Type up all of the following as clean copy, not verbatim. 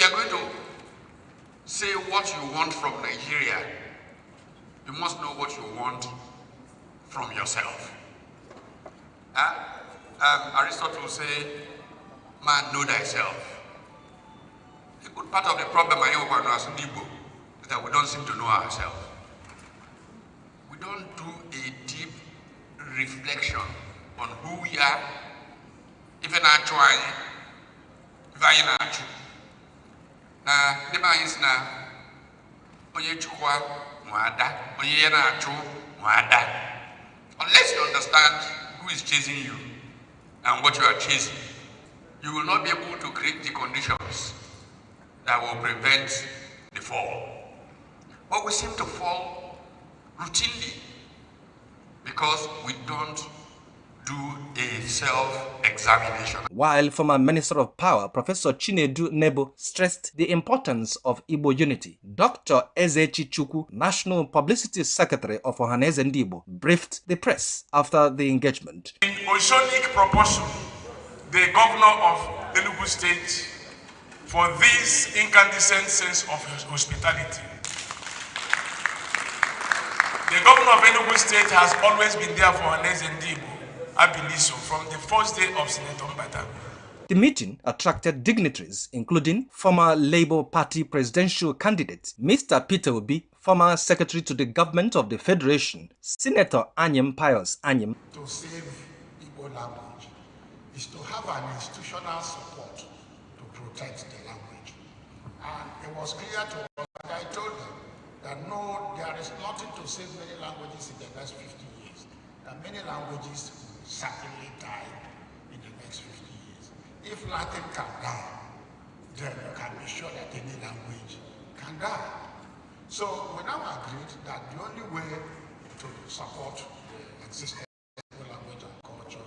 you are going to say what you want from Nigeria, you must know what you want from yourself. Aristotle say, man, know thyself. A good part of the problem is that we don't seem to know ourselves. We don't do a deep reflection on who we are, even our trying, if not true. Now, the man is now, onye chukwa mwada, onye yana true mwada. Unless you understand who is chasing you and what you are chasing, you will not be able to create the conditions that will prevent the fall. But we seem to fall routinely because we don't do a self-examination. While former Minister of Power, Professor Chinedu Nebo, stressed the importance of Igbo unity, Dr. Ezechi Chukwu, National Publicity Secretary of Ohaneze Ndigbo, briefed the press after the engagement. In oceanic proportion, the governor of Enugu State, for this incandescent sense of hospitality. The governor of Enugu State has always been there for Ohaneze Ndigbo, Abiliso, from the first day of Senator Mbata. The meeting attracted dignitaries, including former Labour Party presidential candidate Mr. Peter Obi, former Secretary to the Government of the Federation, Senator Anyim Pius Anyim. To save Igbo language is to have an institutional support to protect the language. And it was clear to us, and I told them, that no, there is nothing to save many languages in the next 50 years. That many languages will certainly die in the next 50 years. If Latin can die, then you can be sure that any language can die. So we now agreed that the only way to support the existing language and culture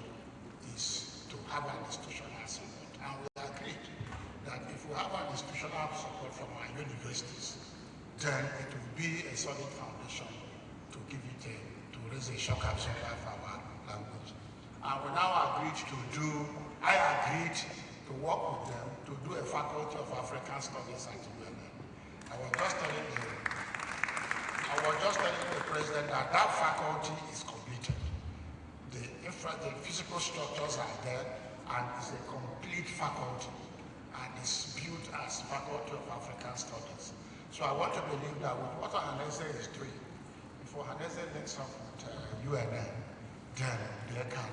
is to have an institutional support. And we agreed that if we have an institutional support from our universities, then it will be a solid foundation to give it to raise a shock absorber for our language. And we now agreed I agreed to work with them to do a faculty of African Studies at UNN. I was just telling the president that that faculty is completed. The physical structures are there, and it's a complete faculty, and it's built as Faculty of African Studies. So I want to believe that with what Ohaneze is doing, if Ohaneze links up with UNN, then they can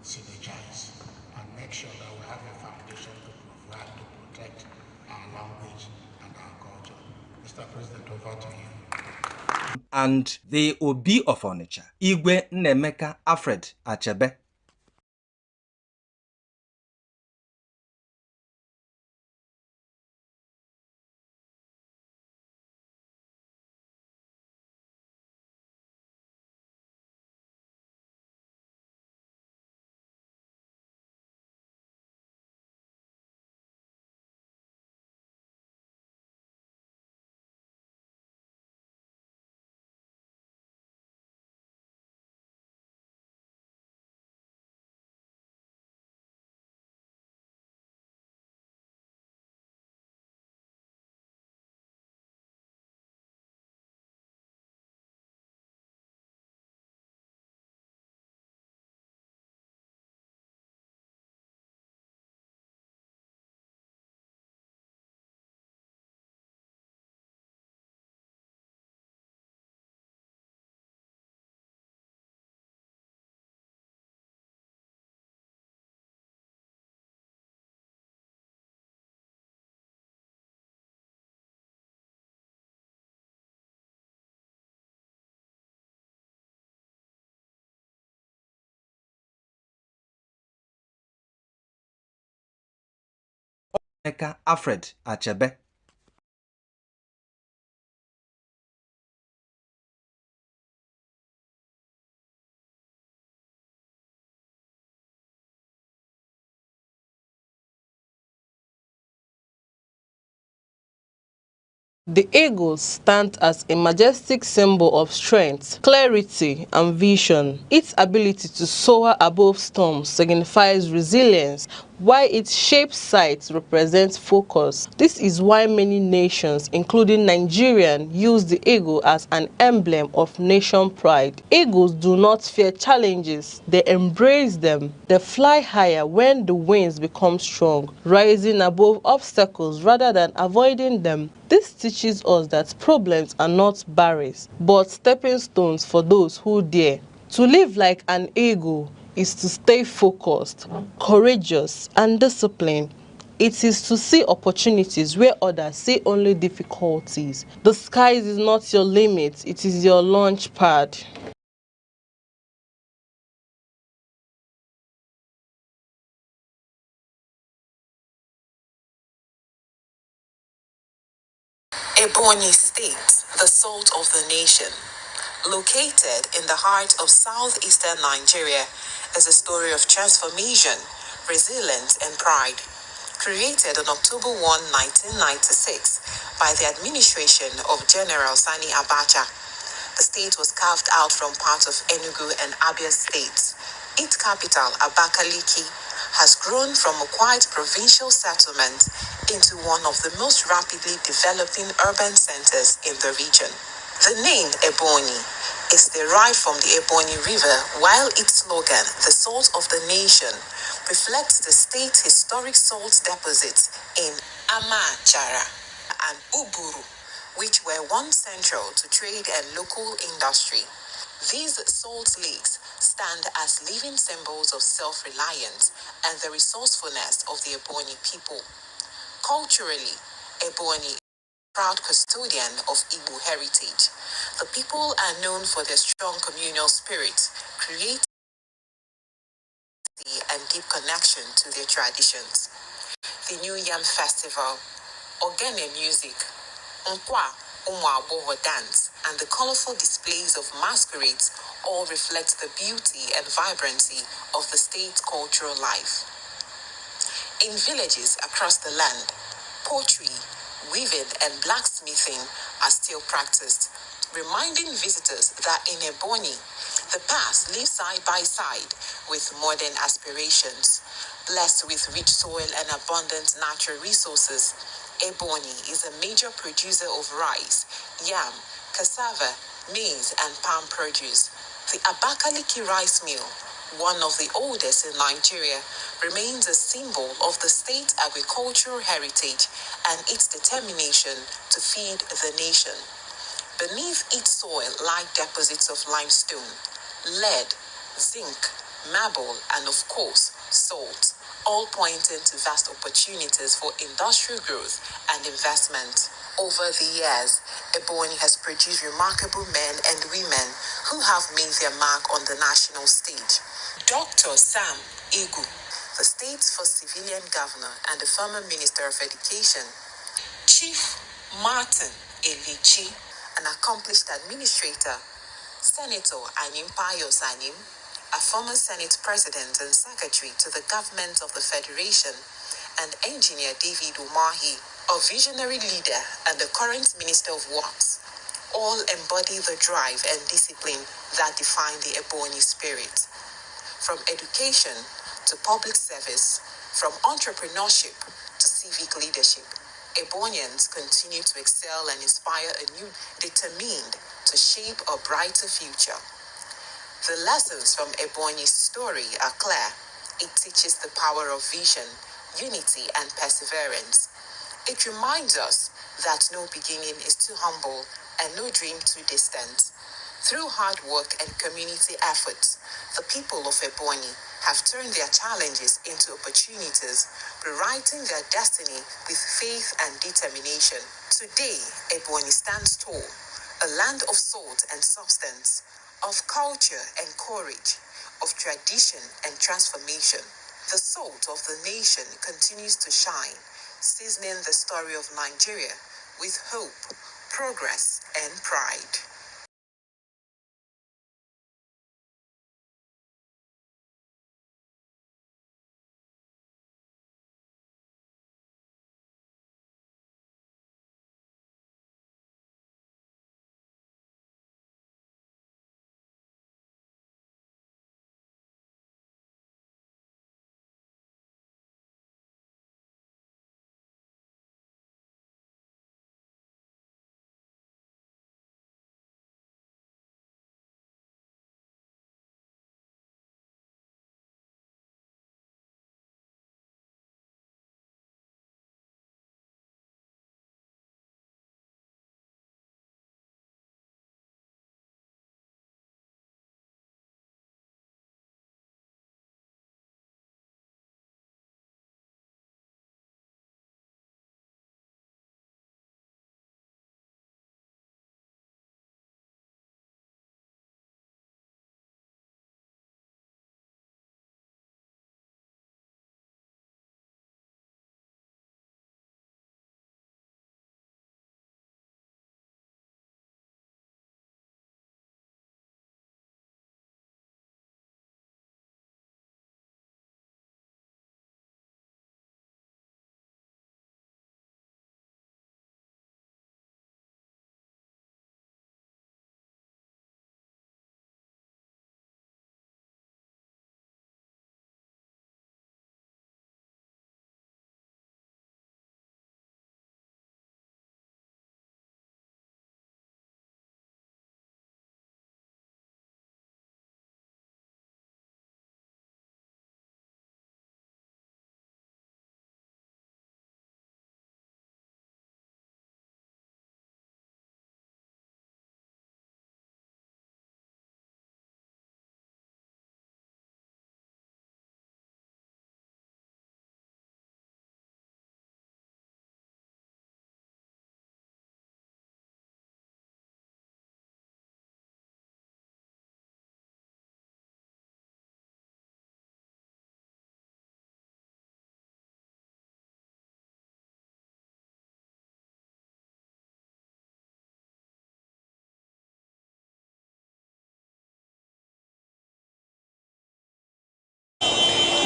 synergize and make sure that we have a foundation to provide, to protect our language and our culture. Mr. President, over to you. And the Obi of Onitsha, Igwe Nnemeka Alfred Achebe. Aneke Alfred Achebe. The eagle stands as a majestic symbol of strength, clarity, and vision. Its ability to soar above storms signifies resilience, while its shaped sides represent focus. This is why many nations, including Nigeria, use the eagle as an emblem of nation pride. Eagles do not fear challenges, they embrace them. They fly higher when the winds become strong, rising above obstacles rather than avoiding them. This teaches us that problems are not barriers, but stepping stones for those who dare. To live like an eagle is to stay focused, courageous, and disciplined. It is to see opportunities where others see only difficulties. The sky is not your limit, it is your launch pad. Ebonyi State, the salt of the nation. Located in the heart of southeastern Nigeria, is a story of transformation, resilience, and pride. Created on October 1, 1996, by the administration of General Sani Abacha, the state was carved out from parts of Enugu and Abia states. Its capital, Abakaliki, has grown from a quiet provincial settlement into one of the most rapidly developing urban centers in the region. The name Ebonyi is derived from the Ebonyi River, while its slogan, the salt of the nation, reflects the state's historic salt deposits in Amachara and Uburu, which were once central to trade and local industry. These salt lakes stand as living symbols of self-reliance and the resourcefulness of the Ebonyi people. Culturally, Ebonyi proud custodian of Igbo heritage. The people are known for their strong communal spirit, creativity, and deep connection to their traditions. The New Yam Festival, Ogene music, Nkwa Umuaboho dance, and the colorful displays of masquerades all reflect the beauty and vibrancy of the state's cultural life. In villages across the land, pottery, weaving, and blacksmithing are still practiced, reminding visitors that in Ebonyi, the past lives side by side with modern aspirations. Blessed with rich soil and abundant natural resources, Ebonyi is a major producer of rice, yam, cassava, maize, and palm produce. The Abakaliki rice mill, one of the oldest in Nigeria, remains a symbol of the state's agricultural heritage and its determination to feed the nation. Beneath its soil lie deposits of limestone, lead, zinc, marble, and of course, salt, all pointing to vast opportunities for industrial growth and investment. Over the years, Ebonyi has produced remarkable men and women who have made their mark on the national stage. Dr. Sam Igu, the state's first civilian governor and the former Minister of Education. Chief Martin Elichi, an accomplished administrator. Senator Anyim Payos Anyim, a former Senate President and Secretary to the Government of the Federation, and Engineer David Umahi, a visionary leader and the current Minister of Works, all embody the drive and discipline that define the Ebonyi spirit. From education to public service, from entrepreneurship to civic leadership, Ebonians continue to excel and inspire a new, determined to shape a brighter future. The lessons from Ebonyi's story are clear. It teaches the power of vision, unity, and perseverance. It reminds us that no beginning is too humble and no dream too distant. Through hard work and community efforts, the people of Ebonyi have turned their challenges into opportunities, rewriting their destiny with faith and determination. Today, Ebonyi stands tall, a land of salt and substance, of culture and courage, of tradition and transformation. The salt of the nation continues to shine, seasoning the story of Nigeria with hope, progress, and pride.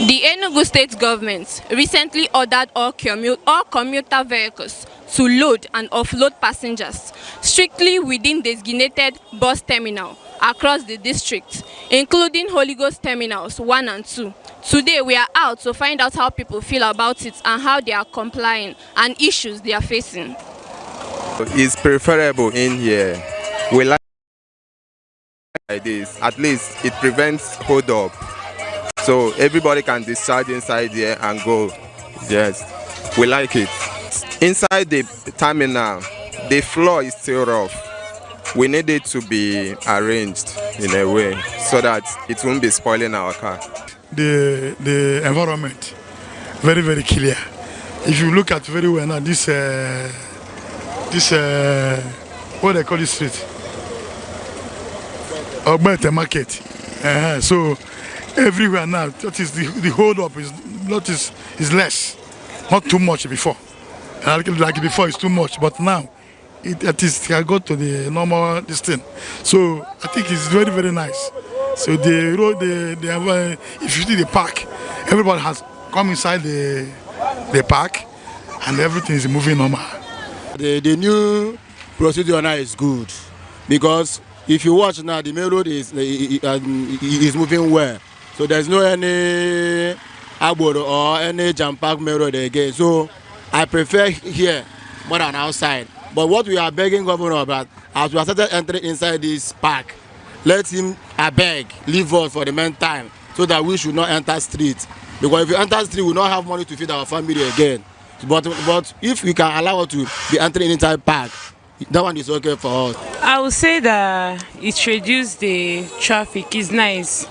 The Enugu state government recently ordered all commuter vehicles to load and offload passengers strictly within designated bus terminal across the district, including Holy Ghost terminals 1 and 2. Today we are out to find out how people feel about it and how they are complying and issues they are facing. It's preferable in here. We like this. At least it prevents hold up. So everybody can discharge inside here and go. Yes, we like it. Inside the terminal, the floor is still rough. We need it to be arranged in a way so that it won't be spoiling our car. The environment, very, very clear. If you look at very well now, this what they call this street? Ogbete market. So everywhere now, that is the hold up is less, not too much before. Like before, it's too much, but now it can go to the normal distance. So I think it's very, very nice. So the road, if you see the park, everybody has come inside the park, and everything is moving normal. The new procedure now is good because if you watch now, the main road is moving well. So there's no any abode or any jam park main road again. So I prefer here more than outside. But what we are begging governor about, as we are started entering inside this park, let him beg leave us for the meantime so that we should not enter street. Because if we enter street, we will not have money to feed our family again. But if we can allow us to be entering inside park, that one is okay for us. I would say that it reduces the traffic. Is nice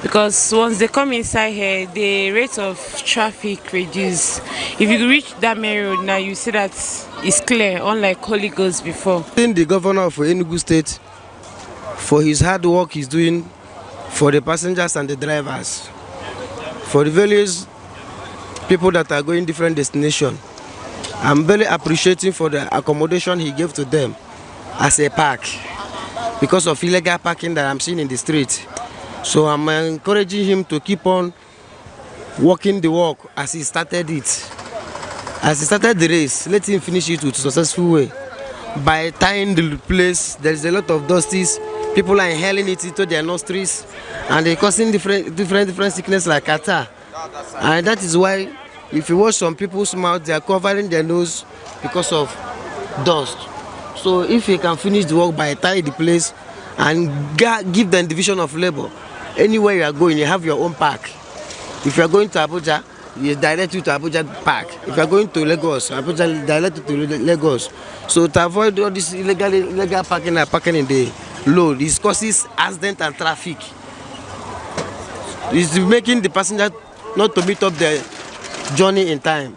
because once they come inside here, the rate of traffic reduces. If you reach that main road now, you see that it's clear, unlike Holy Ghost before. Thank the governor of Enugu State for his hard work he's doing for the passengers and the drivers, for the various people that are going different destinations. I'm very appreciating for the accommodation he gave to them as a park because of illegal parking that I'm seeing in the street. So I'm encouraging him to keep on walking the walk as he started it. As he started the race, let him finish it with a successful way. By tying the place, there is a lot of dusties. People are inhaling it into their nostrils, and they're causing different sickness like catarrh. And that is why, if you watch some people's mouth, they are covering their nose because of dust. So if you can finish the work by tying the place and give them division of labor, anywhere you are going, you have your own park. If you are going to Abuja, you direct you to Abuja Park. If you are going to Lagos, Abuja direct you to Lagos. So to avoid all this illegal parking and parking in the load, this causes accident and traffic. It's making the passenger not to meet up their journey in time.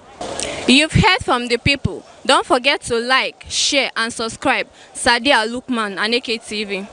You've heard from the people. Don't forget to like, share and subscribe. Sadia Lukman, Aneke TV.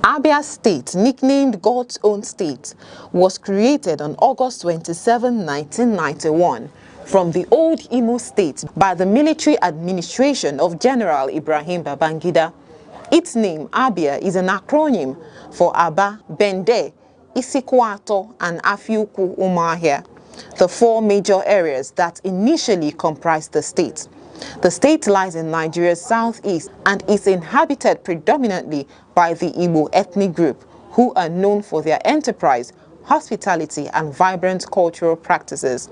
Abia State, nicknamed God's Own State, was created on August 27, 1991, from the old Imo State by the military administration of General Ibrahim Babangida. Its name, Abia, is an acronym for Aba, Bende, Isikwato, and Afiuku Umahia, the four major areas that initially comprised the state. The state lies in Nigeria's southeast and is inhabited predominantly by the Igbo ethnic group, who are known for their enterprise, hospitality, and vibrant cultural practices.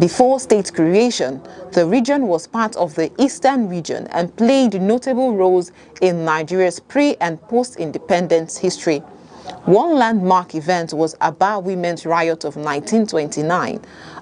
Before state creation, the region was part of the Eastern region and played notable roles in Nigeria's pre- and post-independence history. One landmark event was Aba Women's Riot of 1929,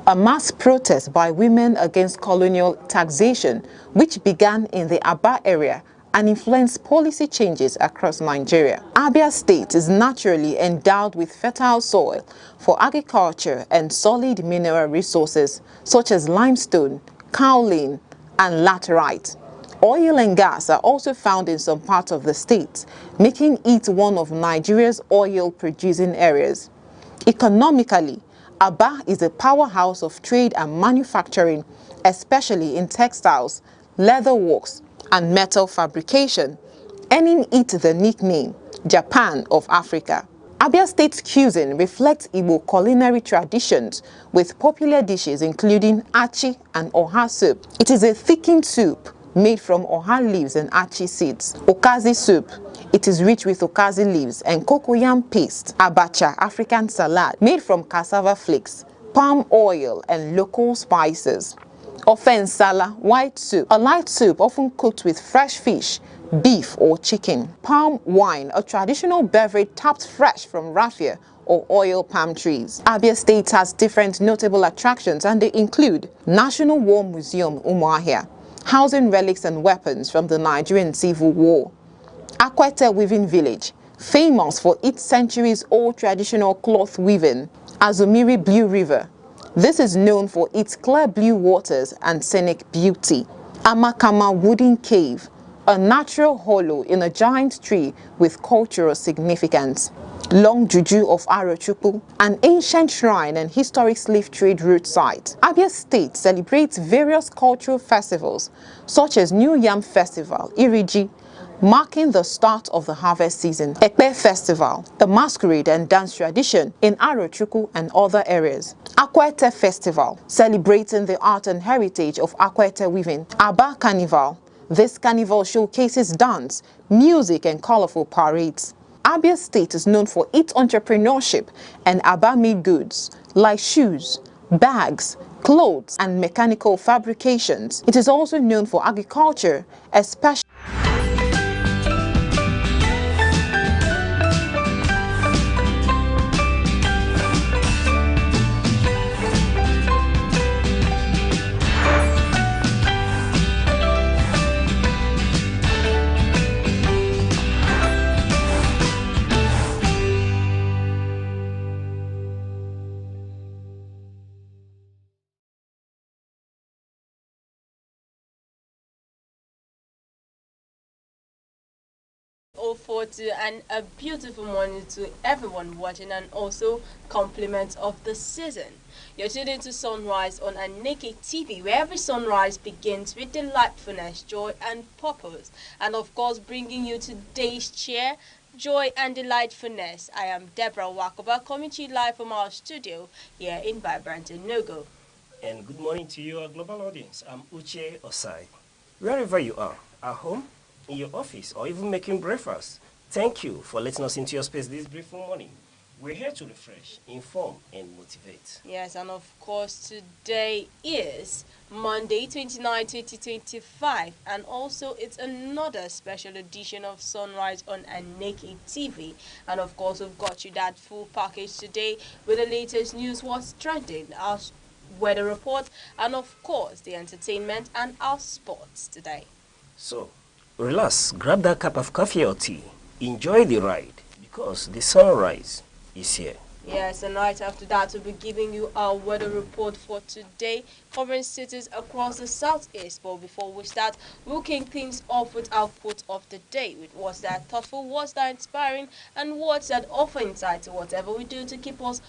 a mass protest by women against colonial taxation, which began in the Aba area and influence policy changes across Nigeria. Abia State is naturally endowed with fertile soil for agriculture and solid mineral resources such as limestone, kaolin, and laterite. Oil and gas are also found in some parts of the state, making it one of Nigeria's oil-producing areas. Economically, Aba is a powerhouse of trade and manufacturing, especially in textiles, leather works, and metal fabrication, earning it the nickname Japan of Africa. Abia State's cuisine reflects Igbo culinary traditions with popular dishes including achi and oha soup. It is a thickened soup made from oha leaves and achi seeds. Okazi soup. It is rich with okazi leaves and cocoyam paste. Abacha, African salad, made from cassava flakes, palm oil, and local spices. Ofe nsala, white soup, a light soup often cooked with fresh fish, beef or chicken. Palm wine, a traditional beverage tapped fresh from raffia or oil palm trees. Abia State has different notable attractions, and they include National War Museum Umuahia, housing relics and weapons from the Nigerian Civil War. Akwete Weaving Village, famous for its centuries-old traditional cloth weaving. Azumiri Blue River. This is known for its clear blue waters and scenic beauty. Amakama Wooden Cave, a natural hollow in a giant tree with cultural significance. Long Juju of Arochukwu, an ancient shrine and historic slave trade route site. Abia State celebrates various cultural festivals such as New Yam Festival, Iriji, marking the start of the harvest season. Ekpe Festival, a masquerade and dance tradition in Arochukwu and other areas. Akwete Festival, celebrating the art and heritage of Akwete weaving. Aba Carnival, this carnival showcases dance, music, and colorful parades. Abia State is known for its entrepreneurship and Aba-made goods like shoes, bags, clothes, and mechanical fabrications. It is also known for agriculture, especially and a beautiful morning to everyone watching, and also compliments of the season. You're tuned into Sunrise on Aneke TV, where every sunrise begins with delightfulness, joy, and purpose. And of course, bringing you today's cheer, joy, and delightfulness. I am Deborah Wakoba, coming to you live from our studio here in Vibrant Nogo. And good morning to you, our global audience. I'm Uche Osai. Wherever you are, at home, in your office, or even making breakfast, thank you for letting us into your space this beautiful morning. We're here to refresh, inform, and motivate. Yes, and of course, today is Monday, 29, 2025, and also it's another special edition of Sunrise on Aneke TV. And of course, we've got you that full package today with the latest news, what's trending, our weather report, and of course, the entertainment and our sports today. So, relax, grab that cup of coffee or tea, enjoy the ride, because the sunrise is here. Yes, and right after that, we'll be giving you our weather report for today, covering cities across the southeast. But before we start, we'll kick things off with our quote of the day, with what's that thoughtful, what's that inspiring, and what's that offer insight to whatever we do to keep us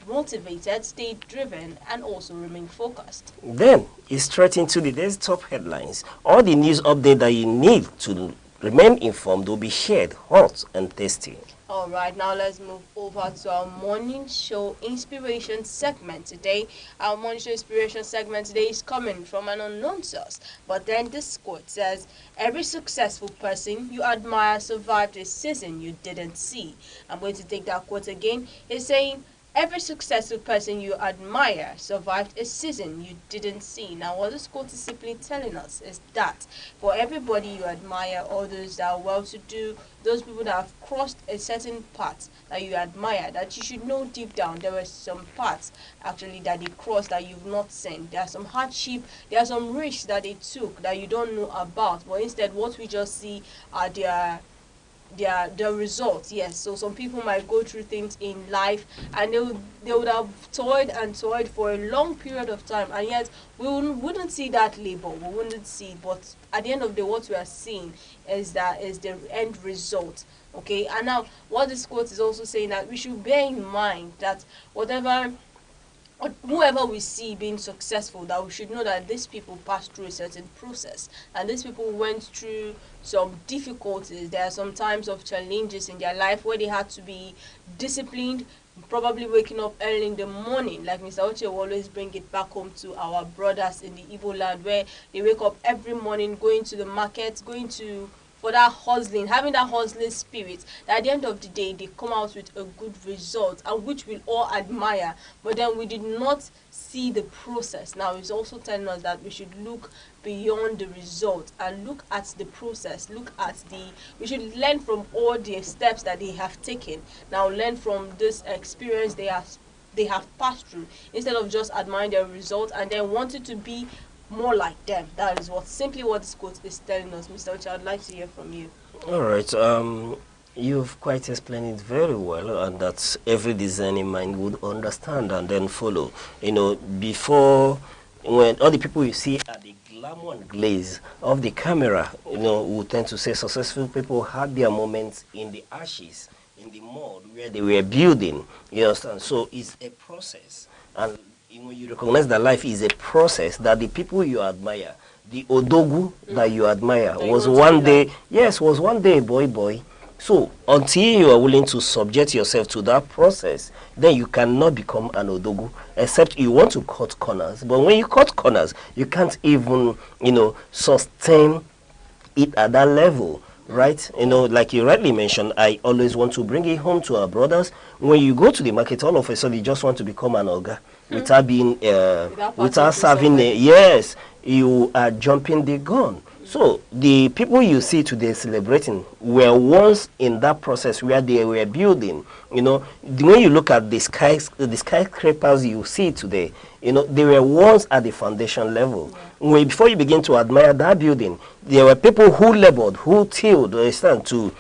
motivated, stay driven, and also remain focused. Then, it's straight into the day's top headlines. All the news update that you need to remain informed will be shared, hot and tasty. All right, now let's move over to our morning show inspiration segment today. Our morning show inspiration segment today is coming from an unknown source. But then this quote says, every successful person you admire survived a season you didn't see. I'm going to take that quote again. It's saying, Every successful person you admire survived a season you didn't see. Now, what this quote is simply telling us is that for everybody you admire, all those that are well-to-do, those people that have crossed a certain path that you admire, that you should know deep down there were some paths actually that they crossed that you've not seen. There are some hardship, there are some risks that they took that you don't know about, but instead what we just see are their results. Yes, so some people might go through things in life and they would have toiled and toiled for a long period of time, and yet we wouldn't see that labor, we wouldn't see it, but at the end of the day what we are seeing is the end result. Okay, and now what this quote is also saying, that we should bear in mind that whoever we see being successful, that we should know that these people passed through a certain process, and these people went through some difficulties. There are some times of challenges in their life where they had to be disciplined, probably waking up early in the morning, like Mr. Oche will always bring it back home to our brothers in the Igbo land, where they wake up every morning, going to the market, going to for that hustling, having that hustling spirit, that at the end of the day they come out with a good result, and which we all admire. But then we did not see the process. Now it's also telling us that we should look beyond the result and look at the process, we should learn from all the steps that they have taken. Now learn from this experience they have passed through, instead of just admiring their result and then wanting to be more like them. That is simply what this quote is telling us. Mr. Ocha, I'd like to hear from you. All right. You've quite explained it very well, and that every discerning mind would understand and then follow. Before, when all the people you see are the glamour and glaze of the camera, we tend to say successful people had their moments in the ashes, in the mud where they were building. You understand? So it's a process, and when you recognize that life is a process, that the people you admire, the odogu that you admire, was one day boy. So until you are willing to subject yourself to that process, then you cannot become an odogu, except you want to cut corners. But when you cut corners, you can't even, sustain it at that level. Right? Like you rightly mentioned, I always want to bring it home to our brothers. When you go to the market, all of a sudden you just want to become an oga without being, without serving. Yes, you are jumping the gun. So the people you see today celebrating were once in that process where they were building. When you look at the skyscrapers you see today, they were once at the foundation level. Before you begin to admire that building, there were people who labored, who tilled, to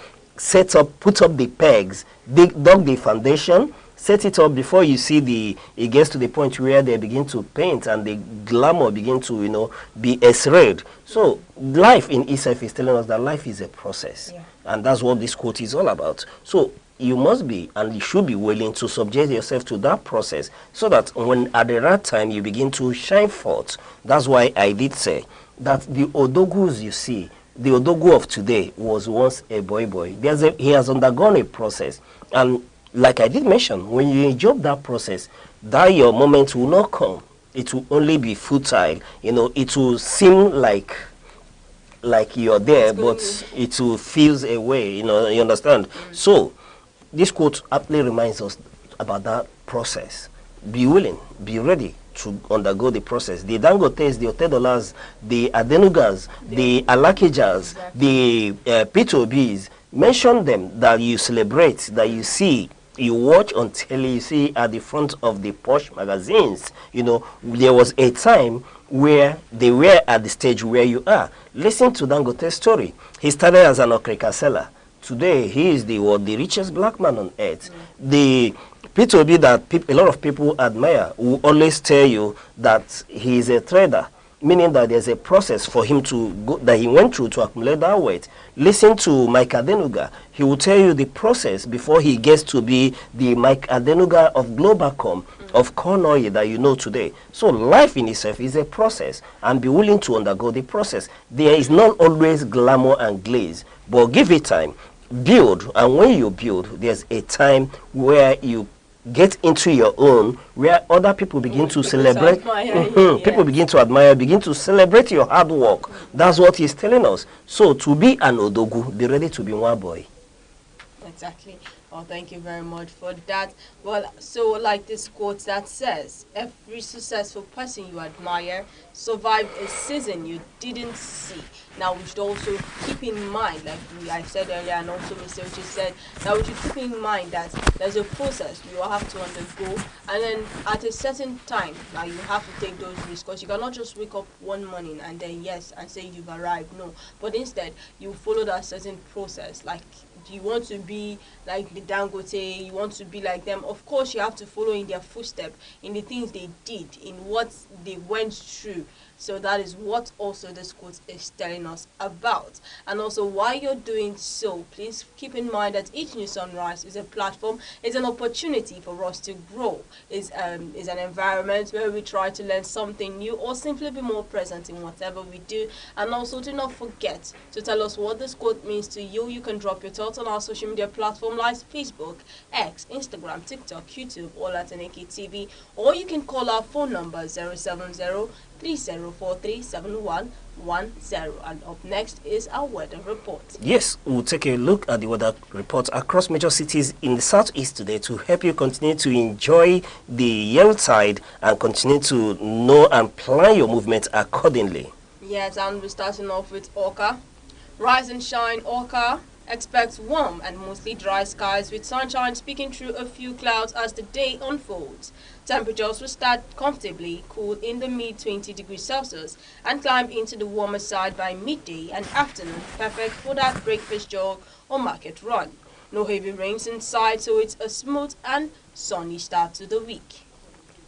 put up the pegs, dug the foundation, set it up before you see it gets to the point where they begin to paint and the glamour begin to, be x-rayed. So life in itself is telling us that life is a process. Yeah. And that's what this quote is all about. So you must be, and you should be willing to subject yourself to that process, so that when at the right time you begin to shine forth. That's why I did say that the odogus you see, the odogu of today was once a boy. He has undergone a process, and like I did mention, when you enjoy that process, that your moment will not come. It will only be futile. It will seem like you're there, but it will feel away. You understand? So this quote aptly reminds us about that process. Be willing, be ready to undergo the process. The Dangotes, the Otedolas, the Adenugas, the Alakejas, the P2Bs, mention them that you celebrate, that you see. You watch until you see at the front of the posh magazines. There was a time where they were at the stage where you are. Listen to Dangote's story. He started as an okrika seller. Today, he is the richest black man on earth. The P2B that a lot of people admire will always tell you that he is a trader, meaning that there's a process for him to go, that he went through to accumulate that weight. Listen to Mike Adenuga. He will tell you the process before he gets to be the Mike Adenuga of Globacom, of corn oil that you know today. So life in itself is a process, and be willing to undergo the process. There is not always glamour and glaze, but give it time. Build, and when you build, there's a time where you get into your own, where other people begin to celebrate. People begin to admire, begin to celebrate your hard work. That's what he's telling us. So to be an odogu, be ready to be one boy. Exactly. Oh, thank you very much for that. Well, so like this quote that says, every successful person you admire survived a season you didn't see. Now, we should also keep in mind, like I said earlier, and also Mr. Uche said, that we should keep in mind that there's a process you will have to undergo, and then at a certain time, now you have to take those risks, because you cannot just wake up one morning and then, yes, and say you've arrived. No, but instead, you follow that certain process, like, you want to be like the Dangote, you want to be like them, of course you have to follow in their footsteps, in the things they did, in what they went through. So that is what also this quote is telling us about. And also, while you're doing so, please keep in mind that each new sunrise is a platform, is an opportunity for us to grow, is an environment where we try to learn something new or simply be more present in whatever we do. And also, do not forget to tell us what this quote means to you. You can drop your thoughts on our social media platform like Facebook, X, Instagram, TikTok, YouTube, all at Aneke TV, or you can call our phone number 070 30437110. And up next is our weather report. Yes, we'll take a look at the weather report across major cities in the southeast today to help you continue to enjoy the Yuletide and continue to know and plan your movement accordingly. Yes, and we're starting off with Oka. Rise and shine, Oka. Expect warm and mostly dry skies with sunshine peeking through a few clouds as the day unfolds. Temperatures will start comfortably cool in the mid-20 degrees Celsius and climb into the warmer side by midday and afternoon, perfect for that breakfast jog or market run. No heavy rains in sight, so it's a smooth and sunny start to the week.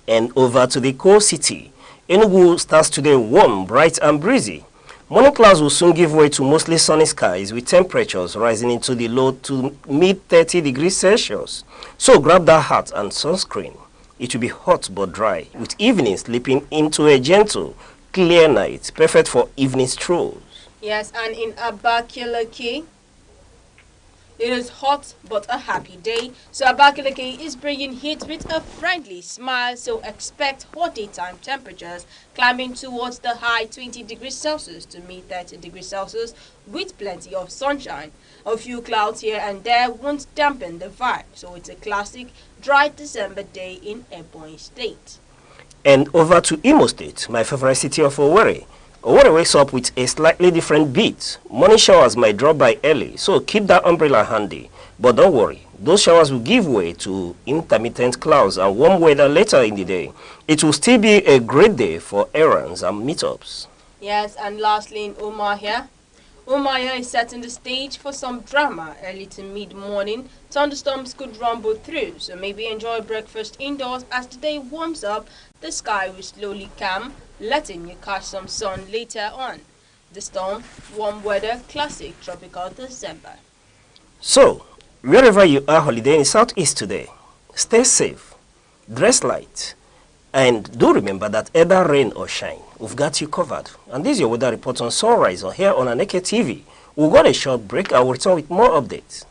And over to the core city. Enugu starts today warm, bright and breezy. Morning clouds will soon give way to mostly sunny skies with temperatures rising into the low to mid-30 degrees Celsius. So grab that hat and sunscreen. It will be hot but dry, with evenings slipping into a gentle, clear night, perfect for evening strolls. Yes, and in Abakaliki, it is hot but a happy day. So Abakaliki is bringing heat with a friendly smile. So expect hot daytime temperatures climbing towards the high 20 degrees Celsius to mid 30 degrees Celsius with plenty of sunshine. A few clouds here and there won't dampen the vibe. So it's a classic dry December day in Ebonyi State. And over to Imo State, my favorite city of Owerri. Owerri wakes up with a slightly different beat. Morning showers might drop by early, so keep that umbrella handy. But don't worry, those showers will give way to intermittent clouds and warm weather later in the day. It will still be a great day for errands and meetups. Yes, and lastly in Umuahia. Umuahia is setting the stage for some drama early to mid-morning. Thunderstorms could rumble through, so maybe enjoy breakfast indoors as the day warms up. The sky will slowly calm, letting you catch some sun later on. The storm, warm weather, classic tropical December. So, wherever you are holidaying in Southeast today, stay safe, dress light, and do remember that either rain or shine, we've got you covered. And this is your weather report on Sunrise on here on Aneke TV. We'll go on a short break and we'll return with more updates.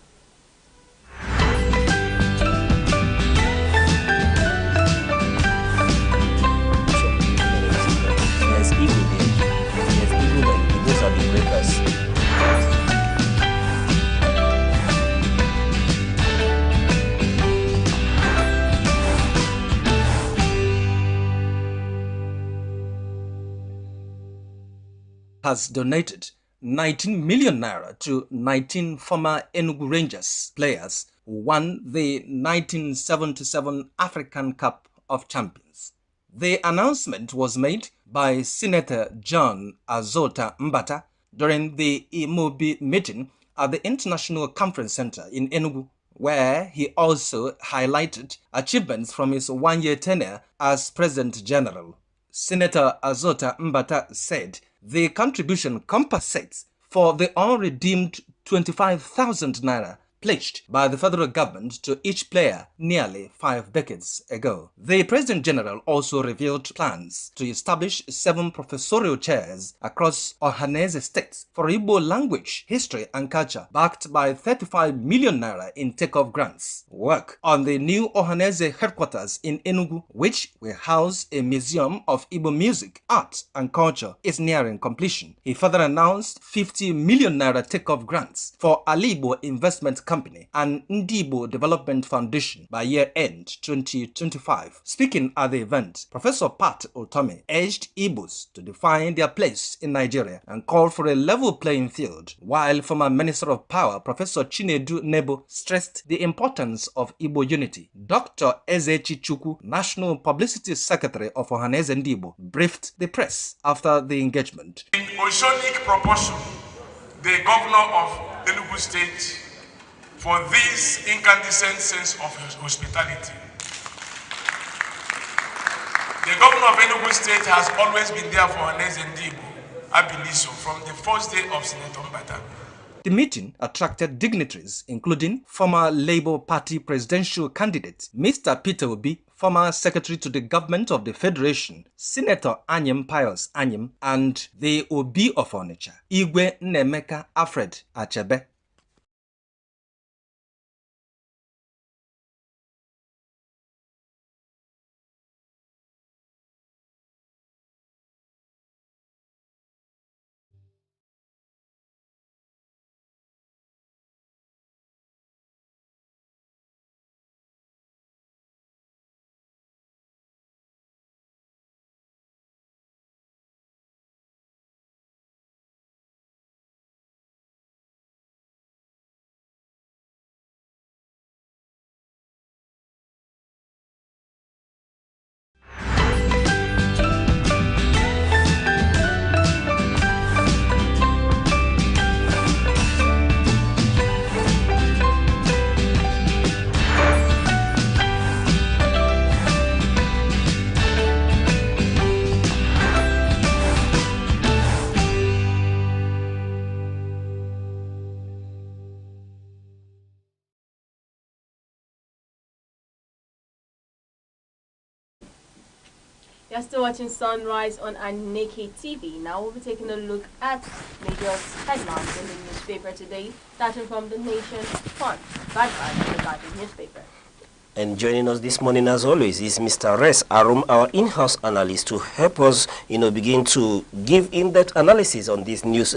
Has donated 19 million naira to 19 former Enugu Rangers players who won the 1977 African Cup of Champions. The announcement was made by Senator John Azota Mbata during the Imobi meeting at the International Conference Center in Enugu, where he also highlighted achievements from his one-year tenure as President General. Senator Azota Mbata said the contribution compensates for the unredeemed 25,000 naira pledged by the federal government to each player nearly 5 decades ago. The President General also revealed plans to establish 7 professorial chairs across Ohanese states for Igbo language, history and culture, backed by 35 million naira in takeoff grants. Work on the new Ohanese headquarters in Enugu, which will house a museum of Igbo music, art and culture, is nearing completion. He further announced 50 million naira takeoff grants for Alibo Investment Company Company and Ndibo Development Foundation by year-end 2025. Speaking at the event, Professor Pat Otome urged Igbos to define their place in Nigeria and called for a level playing field, while former Minister of Power Professor Chinedu Nebo stressed the importance of Igbo unity. Dr. Ezechi Chukwu, National Publicity Secretary of Ohaneze Ndibo, briefed the press after the engagement. In oceanic proportion, the governor of Enugu State for this incandescent sense of hospitality. The governor of Enugu State has always been there for Ohaneze Ndibo, I believe so, from the first day of Senator Mbata. The meeting attracted dignitaries, including former Labour Party presidential candidate Mr. Peter Obi, former Secretary to the Government of the Federation, Senator Anyim Pius Anyim, and the Obi of Onitsha, Igwe Nnemeka Alfred Achebe. You're still watching Sunrise on Aneke TV. Now we'll be taking a look at major headlines in the newspaper today, starting from The Nation Fund, backed by the Guardian newspaper. And joining us this morning, as always, is Mr. Res Arum, our in-house analyst, to help us, begin to give in-depth analysis on these news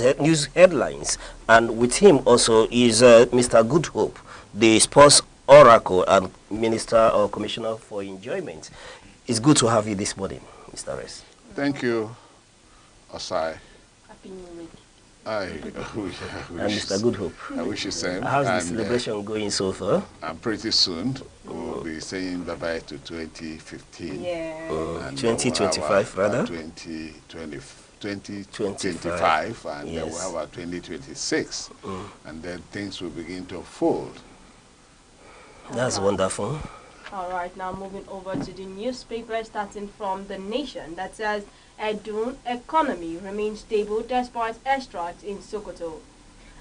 headlines. And with him also is Mr. Good Hope, the sports oracle and Minister or Commissioner for Enjoyment. It's good to have you this morning, Mr. Res. Thank you, Osai. Happy New Week. And Mr. Good Hope. I wish you the same. How's the celebration going so far? And pretty soon we'll be saying bye-bye to 2015. Yeah. 2025 rather? 2025, and then we'll have our 2026. And then things will begin to fold. That's wonderful. All right, now moving over to the newspaper, starting from The Nation, that says Edun economy remains stable despite airstrikes in Sokoto.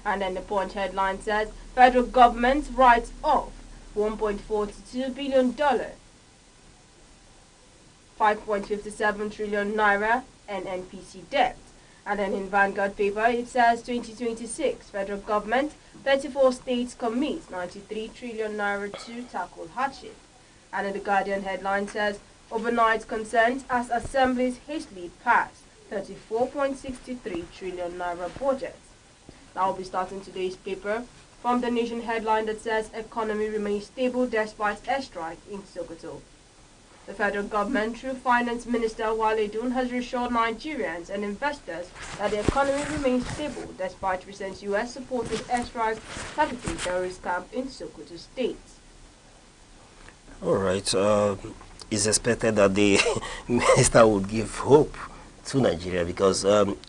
And then the Punch headline says federal government writes off $1.42 billion, 5.57 trillion naira and NPC debt. And then in Vanguard paper it says 2026 federal government, 34 states commit 93 trillion naira to tackle hardship. And in the Guardian headline says overnight consent as assemblies hastily pass 34.63 trillion naira budget. Now we'll be starting today's paper from The Nation headline that says economy remains stable despite airstrike in Sokoto. The federal government, through Finance Minister Wale Edun, has reassured Nigerians and investors that the economy remains stable despite recent U.S.-supported airstrikes targeting terrorist camp in Sokoto State. All right. It's expected that the minister would give hope to Nigeria because,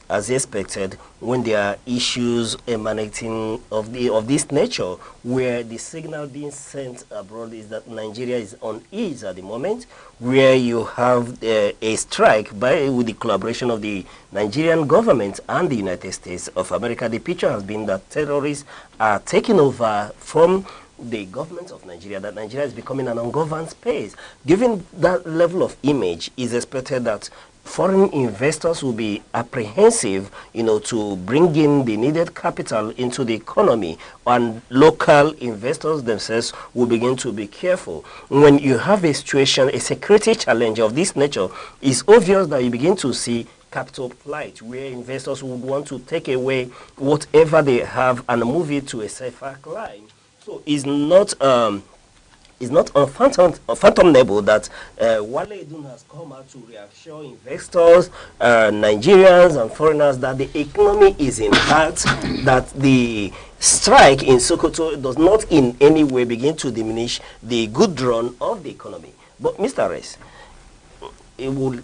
as expected, when there are issues emanating of this nature, where the signal being sent abroad is that Nigeria is on ease at the moment, where you have a strike with the collaboration of the Nigerian government and the United States of America. The picture has been that terrorists are taking over from the government of Nigeria, that Nigeria is becoming an ungoverned space. Given that level of image, it's expected that foreign investors will be apprehensive, to bring in the needed capital into the economy, and local investors themselves will begin to be careful. When you have a situation, a security challenge of this nature, it's obvious that you begin to see capital flight, where investors would want to take away whatever they have and move it to a safer clime. So it's not unfathomable that Wale Edun has come out to reassure investors, Nigerians and foreigners that the economy is intact, that the strike in Sokoto does not in any way begin to diminish the good run of the economy. But Mr. Rez,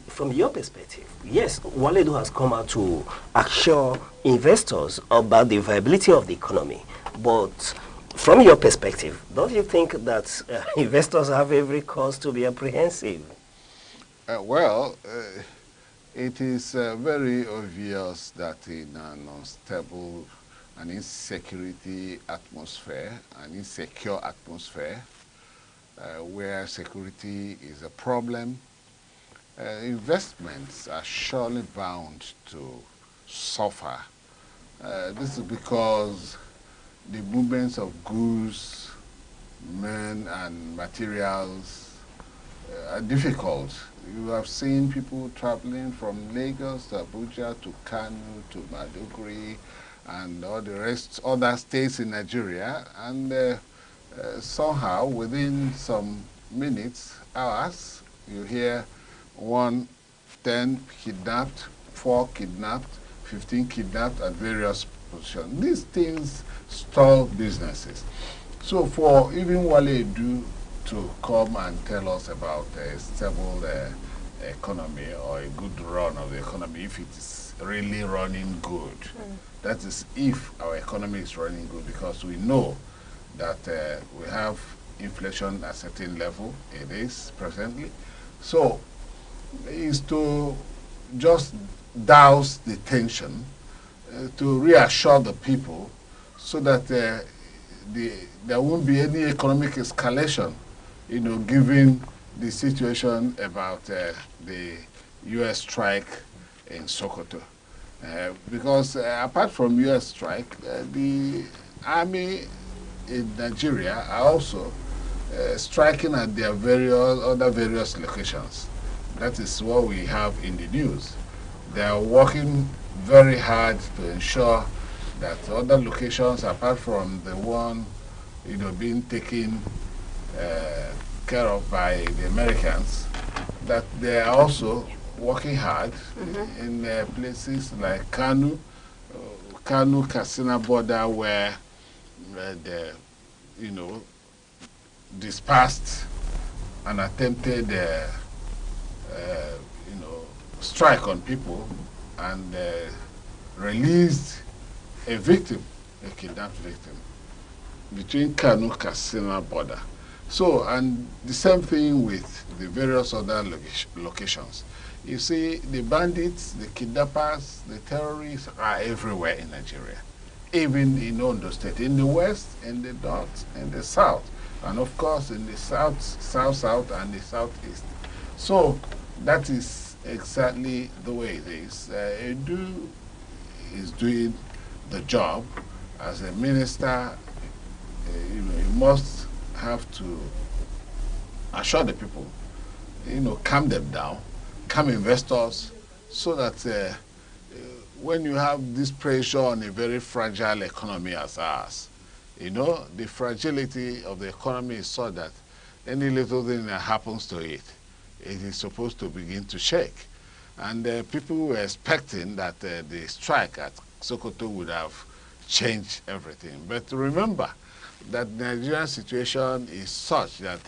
from your perspective, yes, Wale Edun has come out to assure investors about the viability of the economy, but from your perspective, don't you think that investors have every cause to be apprehensive? It is very obvious that in an unstable and insecurity atmosphere, an insecure atmosphere, where security is a problem, investments are surely bound to suffer. This is because the movements of goods, men, and materials are difficult. You have seen people traveling from Lagos to Abuja to Kano to Maiduguri and all the rest, other states in Nigeria, and somehow within some minutes, hours, you hear 10 kidnapped, 4 kidnapped, 15 kidnapped at various positions. These things stall businesses. So for even Wale Edun to come and tell us about a stable economy or a good run of the economy, if it is really running good, that is if our economy is running good, because we know that we have inflation at a certain level, it is presently. So is to just douse the tension, to reassure the people so that there won't be any economic escalation, given the situation about the U.S. strike in Sokoto. Because apart from U.S. strike, the army in Nigeria are also striking at their various locations. That is what we have in the news. They are working very hard to ensure that other locations, apart from the one being taken care of by the Americans, that they are also working hard in places like Kano, Katsina border, where they, dispersed and attempted, strike on people and released a victim, a kidnapped victim, between Kano, Katsina border. So, and the same thing with the various other locations. You see, the bandits, the kidnappers, the terrorists are everywhere in Nigeria, even in Ondo State, in the west, in the north, in the south, and of course in the south, and the southeast. So, that is exactly the way it is. Edu is doing the job as a minister. You must have to assure the people, calm them down, calm investors, so that when you have this pressure on a very fragile economy as ours, the fragility of the economy is so that any little thing that happens to it, it is supposed to begin to shake. And people were expecting that the strike at Sokoto would have changed everything. But remember that the Nigerian situation is such that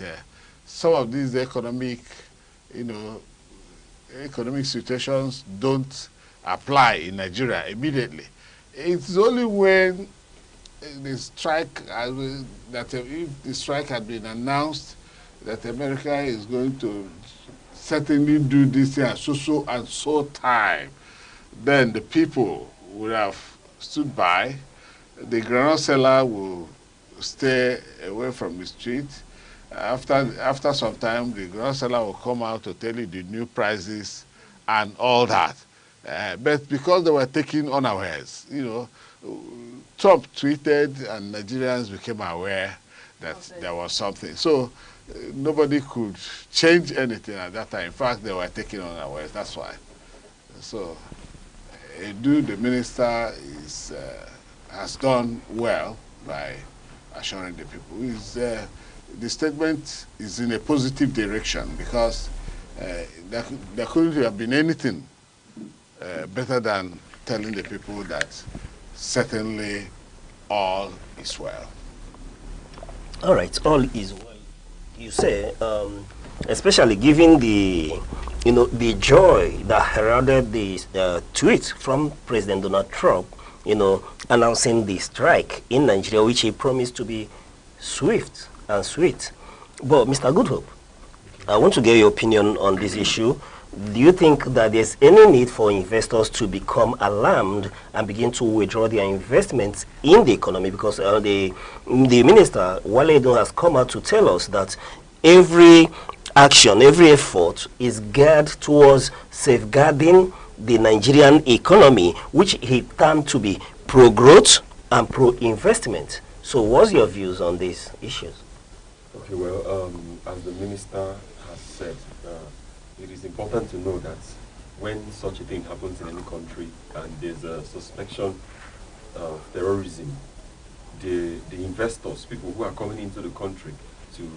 some of these economic situations don't apply in Nigeria immediately. It's only when the strike, if the strike had been announced that America is going to certainly do this thing at so and so time, then the people would have stood by. The ground seller will stay away from the street. After some time, the ground seller will come out to tell you the new prices and all that. But because they were taken unawares, Trump tweeted and Nigerians became aware that there was something. So nobody could change anything at that time. In fact, they were taken unawares. That's why. So Edu, the minister, has done well by assuring the people. The statement is in a positive direction because there couldn't have been anything better than telling the people that certainly all is well. All right, all is well. You say, especially given the joy that heralded the tweet from President Donald Trump, announcing the strike in Nigeria, which he promised to be swift and sweet. But Mr. Goodhope, I want to get your opinion on this issue. Do you think that there's any need for investors to become alarmed and begin to withdraw their investments in the economy? Because the minister, Wale Edun, has come out to tell us that every action, every effort is geared towards safeguarding the Nigerian economy, which he termed to be pro-growth and pro-investment. So what's your views on these issues? Okay, well, as the minister has said, it is important to know that when such a thing happens in any country and there's a suspicion of terrorism, the investors, people who are coming into the country to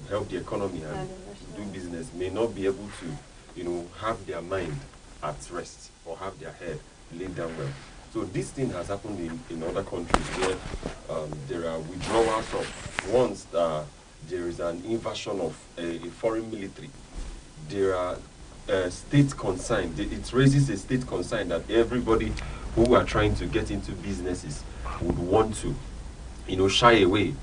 help the economy and do business, may not be able to have their mind at rest or have their head laid down well. So this thing has happened in other countries where there are withdrawals of once there is an invasion of a foreign military. There are state concern. It raises a state concern that everybody who are trying to get into businesses would want to, shy away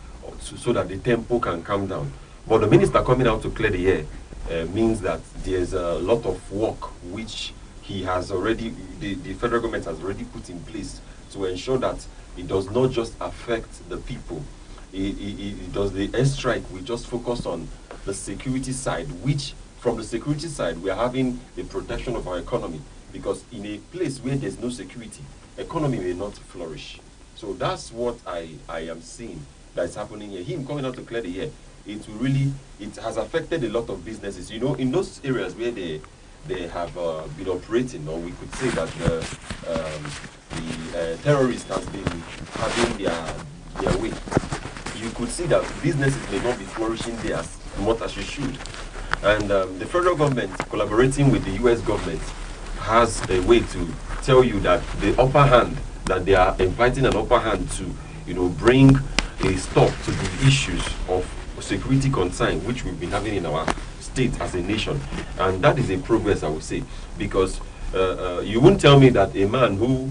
so that the tempo can calm down. But the minister coming out to clear the air means that there's a lot of work which he has already, the federal government has already put in place to ensure that it does not just affect the people. It does the airstrike. We just focus on the security side, which from the security side, we are having the protection of our economy, because in a place where there's no security, economy may not flourish. So that's what I am seeing that is happening here. Him coming out to clear the air, it has affected a lot of businesses. In those areas where they have been operating, or we could say that the terrorists has been having their way. You could see that businesses may not be flourishing there as much as you should. And the federal government, collaborating with the U.S. government, has a way to tell you that the upper hand, that they are inviting an upper hand to, bring a stop to the issues of security concern, which we've been having in our state as a nation. And that is a progress, I would say, because you wouldn't tell me that a man who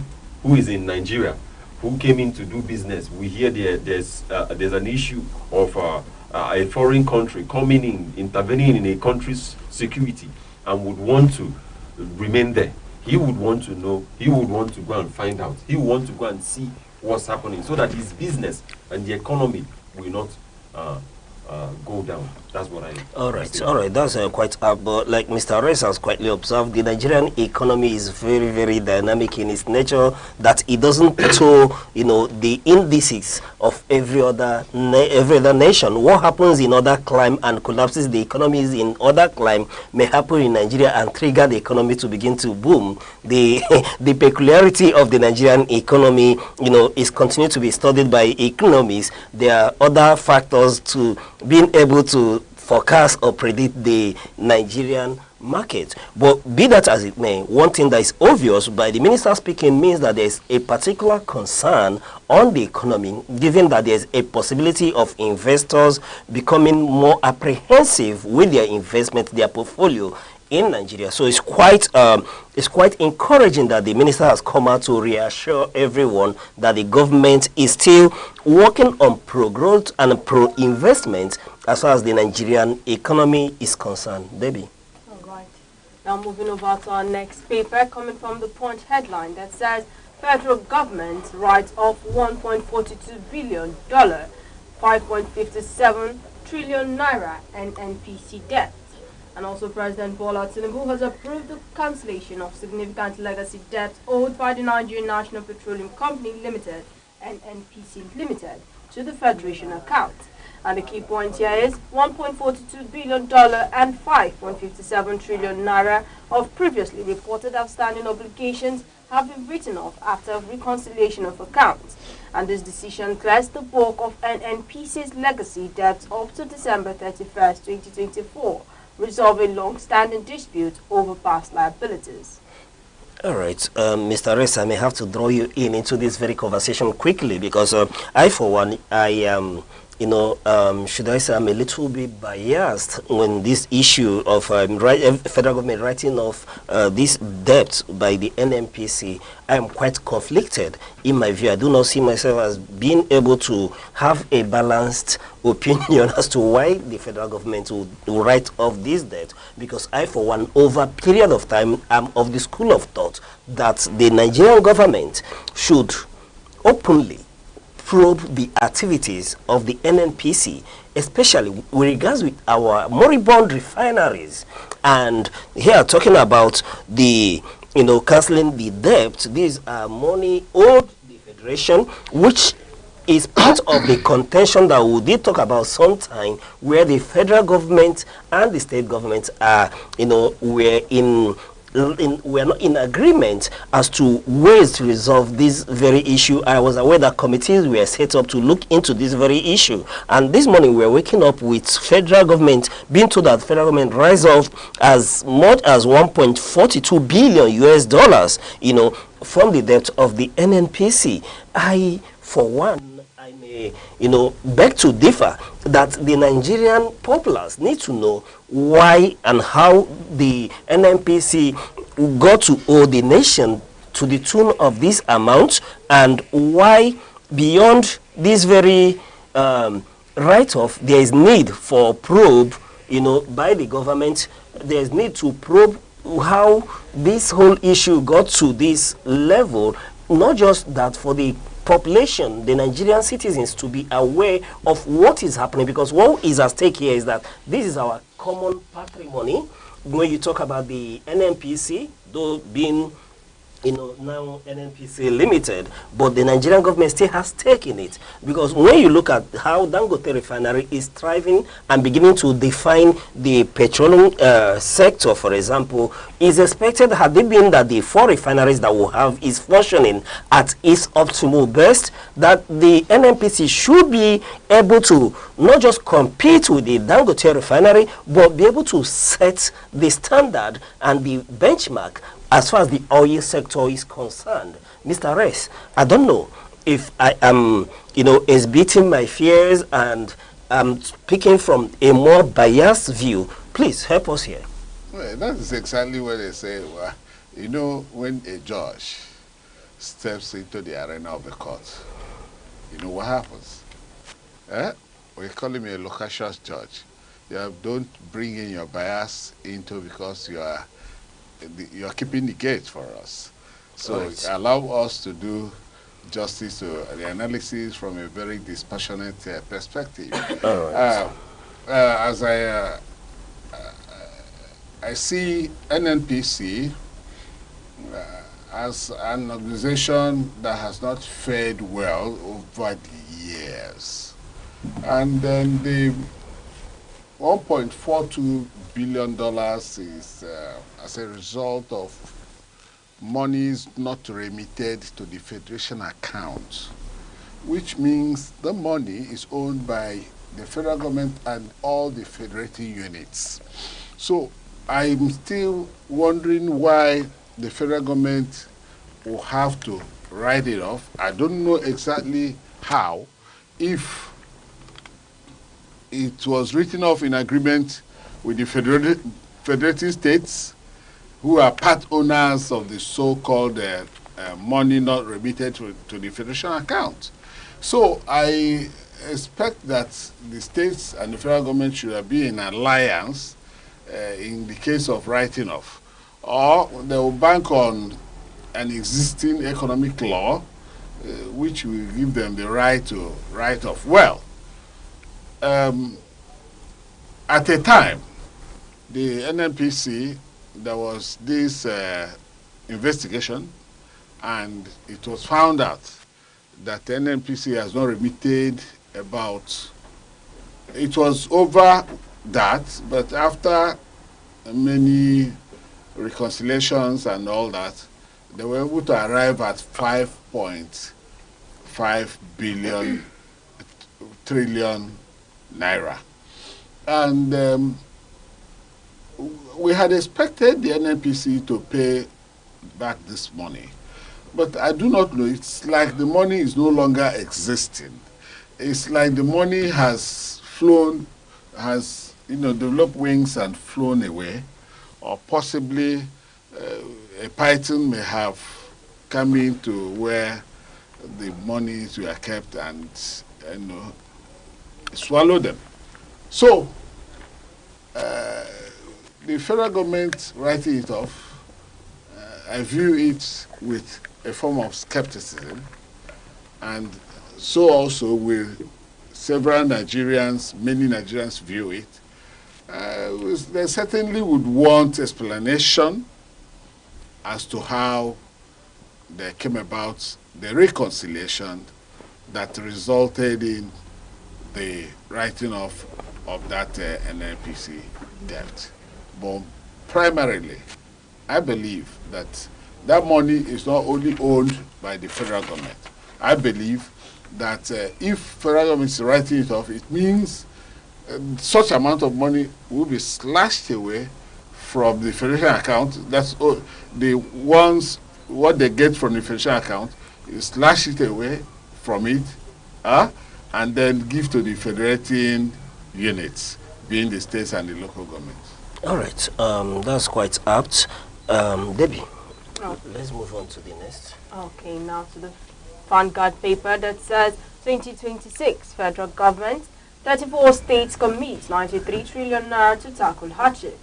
is in Nigeria, who came in to do business, we hear there's an issue of a foreign country coming in, intervening in a country's security, and would want to remain there. He would want to know, he would want to go and find out, he would want to go and see what's happening, so that his business and the economy will not go down. That's what I... All right, that's quite up. But like Mr. Reyes has quietly observed, the Nigerian economy is very, very dynamic in its nature, that it doesn't show, the indices of every other nation. What happens in other clime and collapses the economies in other clime may happen in Nigeria and trigger the economy to begin to boom. The peculiarity of the Nigerian economy, is continued to be studied by economists. There are other factors to being able to forecast or predict the Nigerian market. But be that as it may, one thing that is obvious by the minister speaking means that there's a particular concern on the economy, given that there's a possibility of investors becoming more apprehensive with their investment, their portfolio in Nigeria. So it's quite encouraging that the minister has come out to reassure everyone that the government is still working on pro-growth and pro-investment as far as the Nigerian economy is concerned. Debbie. All right. Now moving over to our next paper, coming from the Punch headline that says federal government writes off $1.42 billion, 5.57 trillion naira NNPC debt. And also President Bola Tinubu has approved the cancellation of significant legacy debt owed by the Nigerian National Petroleum Company Limited, NNPC Limited, to the Federation account. And the key point here is $1.42 billion and 5.57 trillion naira of previously reported outstanding obligations have been written off after reconciliation of accounts, and this decision clears the bulk of NNPC's legacy debt up to December 31st, 2024, resolving long-standing disputes over past liabilities. All right, Mr. Reyes, I may have to draw you into this very conversation quickly because I, for one, I am, should I say I'm a little bit biased when this issue of federal government writing off this debt by the NNPC. I am quite conflicted in my view. I do not see myself as being able to have a balanced opinion as to why the federal government will write off this debt, because I, for one, over a period of time, am of the school of thought that the Nigerian government should openly probe the activities of the NNPC, especially with regards with our moribund refineries. And here talking about the, cancelling the debt. These are money owed the Federation, which is part of the contention that we did talk about sometime, where the federal government and the state government are, we're not in agreement as to ways to resolve this very issue. I was aware that committees were set up to look into this very issue, and this morning we're waking up with federal government being told that federal government rise off as much as 1.42 billion US dollars, from the debt of the NNPC. I, for one, I may, beg to differ that the Nigerian populace need to know why and how the NNPC got to owe the nation to the tune of this amount, and why beyond this very write-off there is need for probe, by the government. There is need to probe how this whole issue got to this level, not just that for the population, the Nigerian citizens, to be aware of what is happening, because what is at stake here is that this is our common patrimony. When you talk about the NNPC, though being now NNPC Limited, but the Nigerian government still has stake in it, because when you look at how Dangote Refinery is thriving and beginning to define the petroleum sector, for example, is expected, had it been that the 4 refineries that we have is functioning at its optimal best, that the NNPC should be able to not just compete with the Dangote Refinery, but be able to set the standard and the benchmark as far as the oil sector is concerned. Mr. Reyes, I don't know if I am, exhibiting my fears and speaking from a more biased view. Please help us here. Well, that is exactly what they say. Well, when a judge steps into the arena of the court, what happens? We call him a loquacious judge. Don't bring in your bias into, because you're keeping the gate for us. So allow us to do justice to the analysis from a very dispassionate perspective. As I see NNPC as an organization that has not fared well over the years. And then the $1.42 billion is as a result of monies not remitted to the Federation account, which means the money is owned by the federal government and all the federating units. So I'm still wondering why the federal government will have to write it off. I don't know exactly how. If it was written off in agreement with the federating states, who are part owners of the so-called money not remitted to the Federation account. So I expect that the states and the federal government should be in alliance in the case of writing off. Or they will bank on an existing economic law which will give them the right to write off. Well, at a time, the NNPC, there was this investigation, and it was found out that the NNPC has not remitted about, it was over that, but after many reconciliations and all that, they were able to arrive at 5.5 trillion naira. And we had expected the NNPC to pay back this money. But I do not know. It's like the money is no longer existing. It's like the money has flown, has developed wings and flown away, or possibly a python may have come into where the monies were kept and swallow them. So the federal government writing it off, I view it with a form of skepticism, and so also will several Nigerians, many Nigerians view it. They certainly would want explanation as to how they came about the reconciliation that resulted in the writing off of that NNPC debt. But primarily, I believe that that money is not only owned by the federal government. I believe that if federal government is writing it off, it means such amount of money will be slashed away from the federation account. That's all. The ones, what they get from the federation account, is slash it away from it, and then give to the federating units, being the states and the local governments. All right, that's quite apt. Debbie, let's move on to the next. Okay, now to the Vanguard paper that says 2026 federal government, 34 states commit 93 trillion naira to tackle hardship.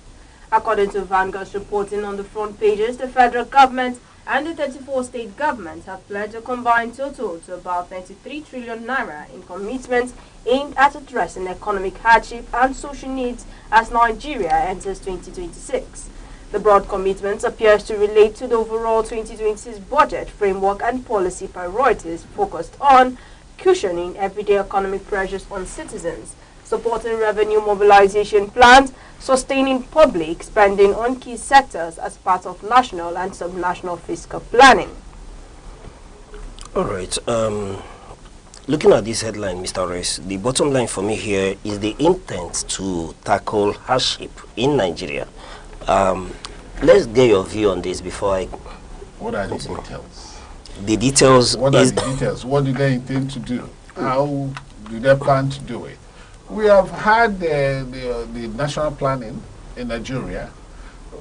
According to Vanguard's reporting on the front pages, the federal government and the 34 state governments have pledged a combined total to about 93 trillion naira in commitments aimed at addressing economic hardship and social needs as Nigeria enters 2026. The broad commitment appears to relate to the overall 2026 budget framework and policy priorities focused on cushioning everyday economic pressures on citizens, supporting revenue mobilization plans, sustaining public spending on key sectors as part of national and subnational fiscal planning. All right. Looking at this headline, Mr. Reyes, the bottom line for me here is the intent to tackle hardship in Nigeria. Let's get your view on this before I... What are the details? The details What are the details? What do they intend to do? How do they plan to do it? We have had the national planning in Nigeria.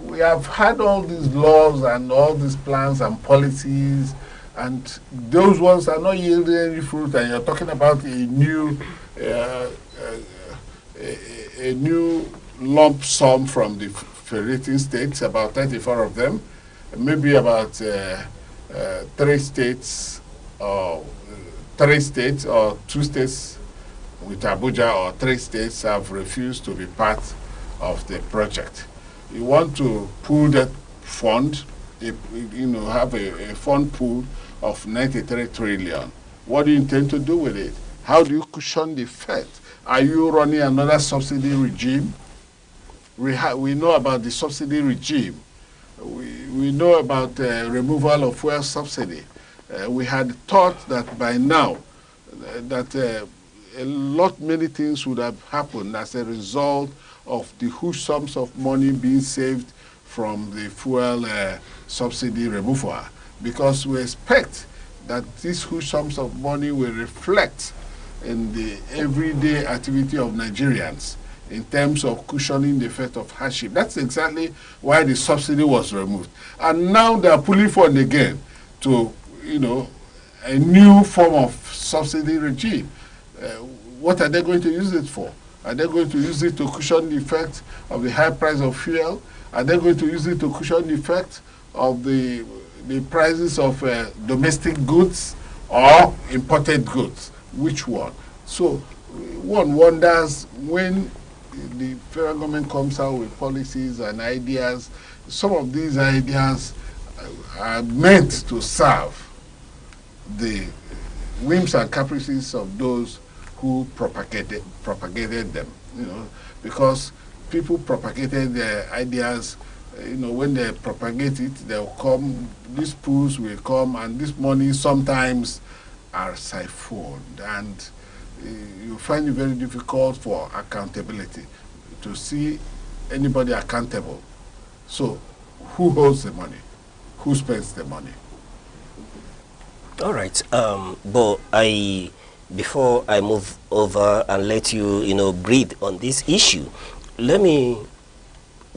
We have had all these laws and all these plans and policies, and those ones are not yielding any fruit, and you're talking about a new lump sum from the federating states, about 34 of them, maybe about 3 states or 2 states with Abuja, or 3 states have refused to be part of the project. You want to pool that fund, have a fund pool of 93 trillion. What do you intend to do with it? How do you cushion the effect? Are you running another subsidy regime? We know about the subsidy regime. We know about removal of fuel subsidy. We had thought that by now that many things would have happened as a result of the huge sums of money being saved from the fuel subsidy removal, because we expect that these huge sums of money will reflect in the everyday activity of Nigerians in terms of cushioning the effect of hardship. That's exactly why the subsidy was removed. And now they are pulling for it again to, a new form of subsidy regime. What are they going to use it for? Are they going to use it to cushion the effect of the high price of fuel? Are they going to use it to cushion the effect of the prices of domestic goods or imported goods? Which one? So one wonders, when the federal government comes out with policies and ideas, some of these ideas are meant to serve the whims and caprices of those who propagated them, because people propagated their ideas when they propagate it, they'll come, these pools will come, and this money sometimes are siphoned, and you find it very difficult for accountability to see anybody accountable. So, who holds the money? Who spends the money? All right. But before I move over and let you, breathe on this issue, let me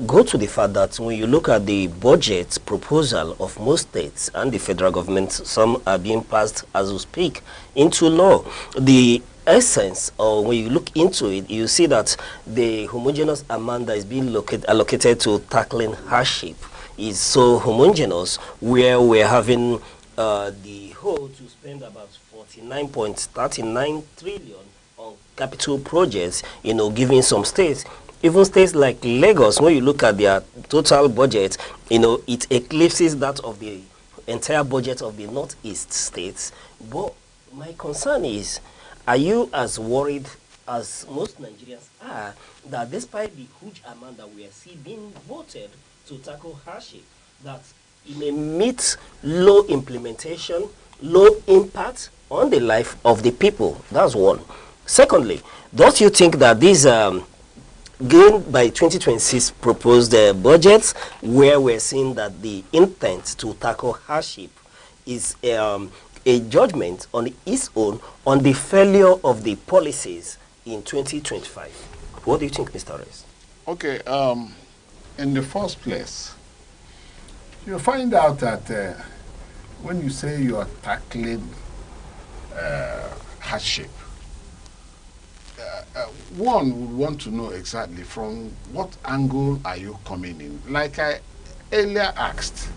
go to the fact that when you look at the budget proposal of most states and the federal government, some are being passed as we speak into law. The essence, or when you look into it, you see that the homogeneous amount that is being allocated to tackling hardship is so homogeneous, where we're having the whole to spend about 49.39 trillion on capital projects, giving some states, even states like Lagos, when you look at their total budget, it eclipses that of the entire budget of the Northeast states. But my concern is, are you as worried as most Nigerians are that despite the huge amount that we are seeing being voted to tackle hardship, that it may meet low implementation, low impact on the life of the people? That's one. Secondly, don't you think that these gain by 2026 proposed budgets, where we're seeing that the intent to tackle hardship is a judgment on its own on the failure of the policies in 2025? What do you think, Mr. Reyes? Okay, in the first place, you find out that when you say you are tackling hardship, one would want to know exactly from what angle are you coming in. Like I earlier asked,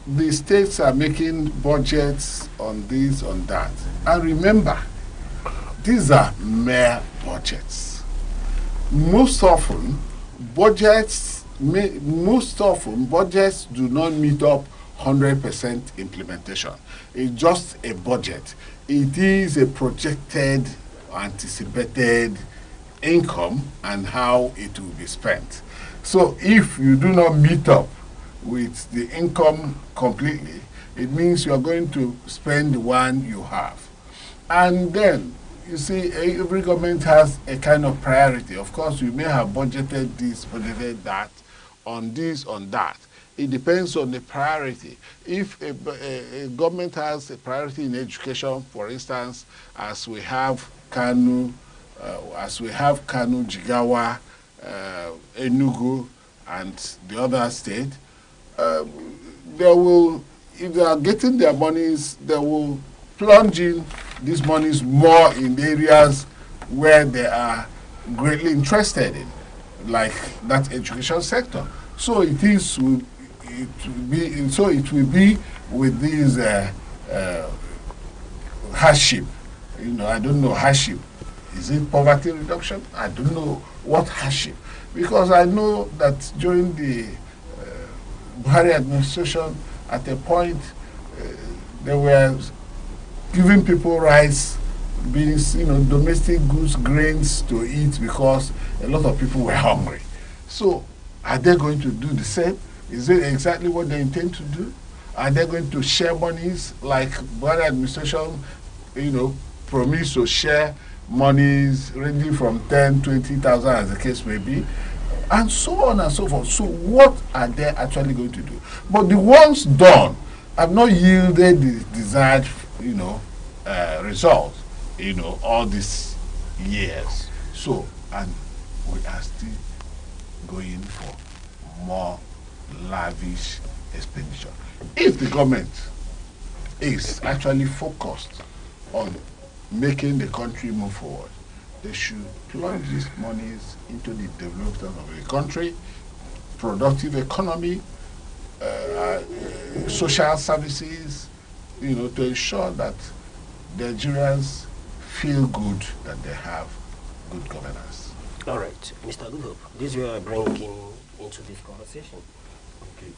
the states are making budgets on this, on that. And remember, these are mere budgets. Most often, budgets do not meet up 100% implementation. It's just a budget. It is a projected, anticipated income and how it will be spent. So if you do not meet up with the income completely, it means you are going to spend the one you have. And then, you see, every government has a kind of priority. Of course, you may have budgeted this, budgeted that, on this, on that. It depends on the priority. If a government has a priority in education, for instance, as we have Kanu, Jigawa, Enugu, and the other state, they will, if they are getting their monies, they will plunge in these monies more in the areas where they are greatly interested in, like that education sector. So it will be with these hardship. I don't know hardship. Is it poverty reduction? I don't know what hardship. Because I know that during the Buhari administration, at a point, they were giving people rice, beans, domestic goods, grains to eat because a lot of people were hungry. So, are they going to do the same? Is it exactly what they intend to do? Are they going to share monies like Buhari administration, promise to share monies ranging from 10, 20,000 as the case may be, and so on and so forth. So what are they actually going to do? But the ones done have not yielded the desired, results, all these years. So, and we are still going for more lavish expenditure. If the government is actually focused on making the country move forward, they should plunge these monies into the development of the country, productive economy, social services, to ensure that Nigerians feel good that they have good governance. All right, Mr. Goodhope, this is where I bring into this conversation. Okay.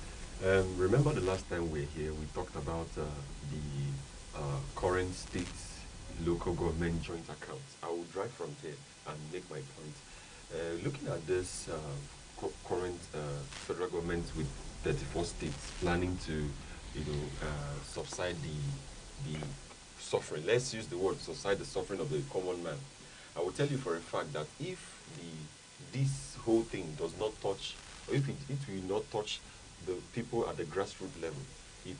Remember the last time we were here, we talked about the current states local government joint accounts. I will drive from there and make my point. Looking at this current federal government with 34 states planning to, subside the suffering. Let's use the word subside the suffering of the common man. I will tell you for a fact that if this whole thing does not touch, or if it will not touch the people at the grassroots level, it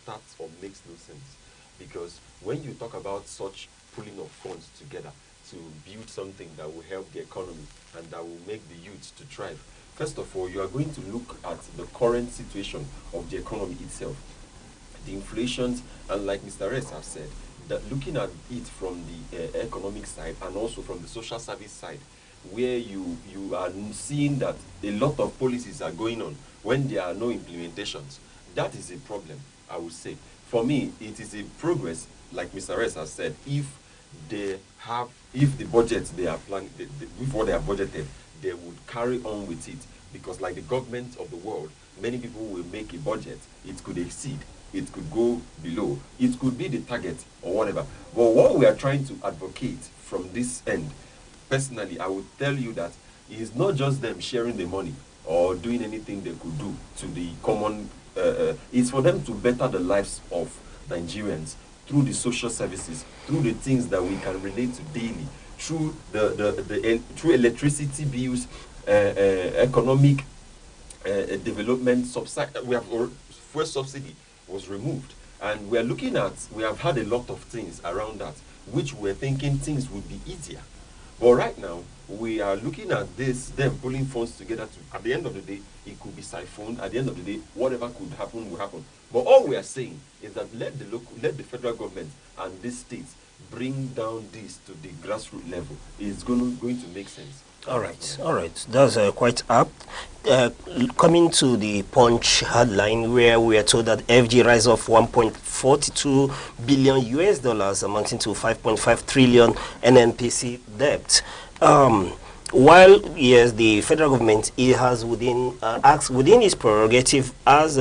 starts or makes no sense. Because when you talk about such pulling of funds together to build something that will help the economy and that will make the youth to thrive, first of all, you are going to look at the current situation of the economy itself, the inflation, and like Mr. Rez have said, that looking at it from the economic side and also from the social service side, where you are seeing that a lot of policies are going on when there are no implementations, that is a problem, I would say. For me, it is a progress, like Mr. Rez has said, if the budget they are planning, before they are budgeted, they would carry on with it. Because like the government of the world, many people will make a budget, it could exceed, it could go below, it could be the target or whatever. But what we are trying to advocate from this end, personally, I would tell you that it's not just them sharing the money or doing anything they could do to the common, it's for them to better the lives of Nigerians through the social services, through the things that we can relate to daily, through through electricity bills, economic development. We have fuel subsidy was removed, and we have had a lot of things around that, which we're thinking things would be easier. But right now, we are looking at them pulling funds together to, at the end of the day, it could be siphoned. At the end of the day, whatever could happen will happen. But all we are saying is that let the federal government and these states bring down this to the grassroots level. It's going to make sense. All right. That's quite apt. Coming to the Punch headline, where we are told that FG rise of 1.42 billion US dollars, amounting to 5.5 trillion NNPC debt. While yes, the federal government has acts within its prerogative as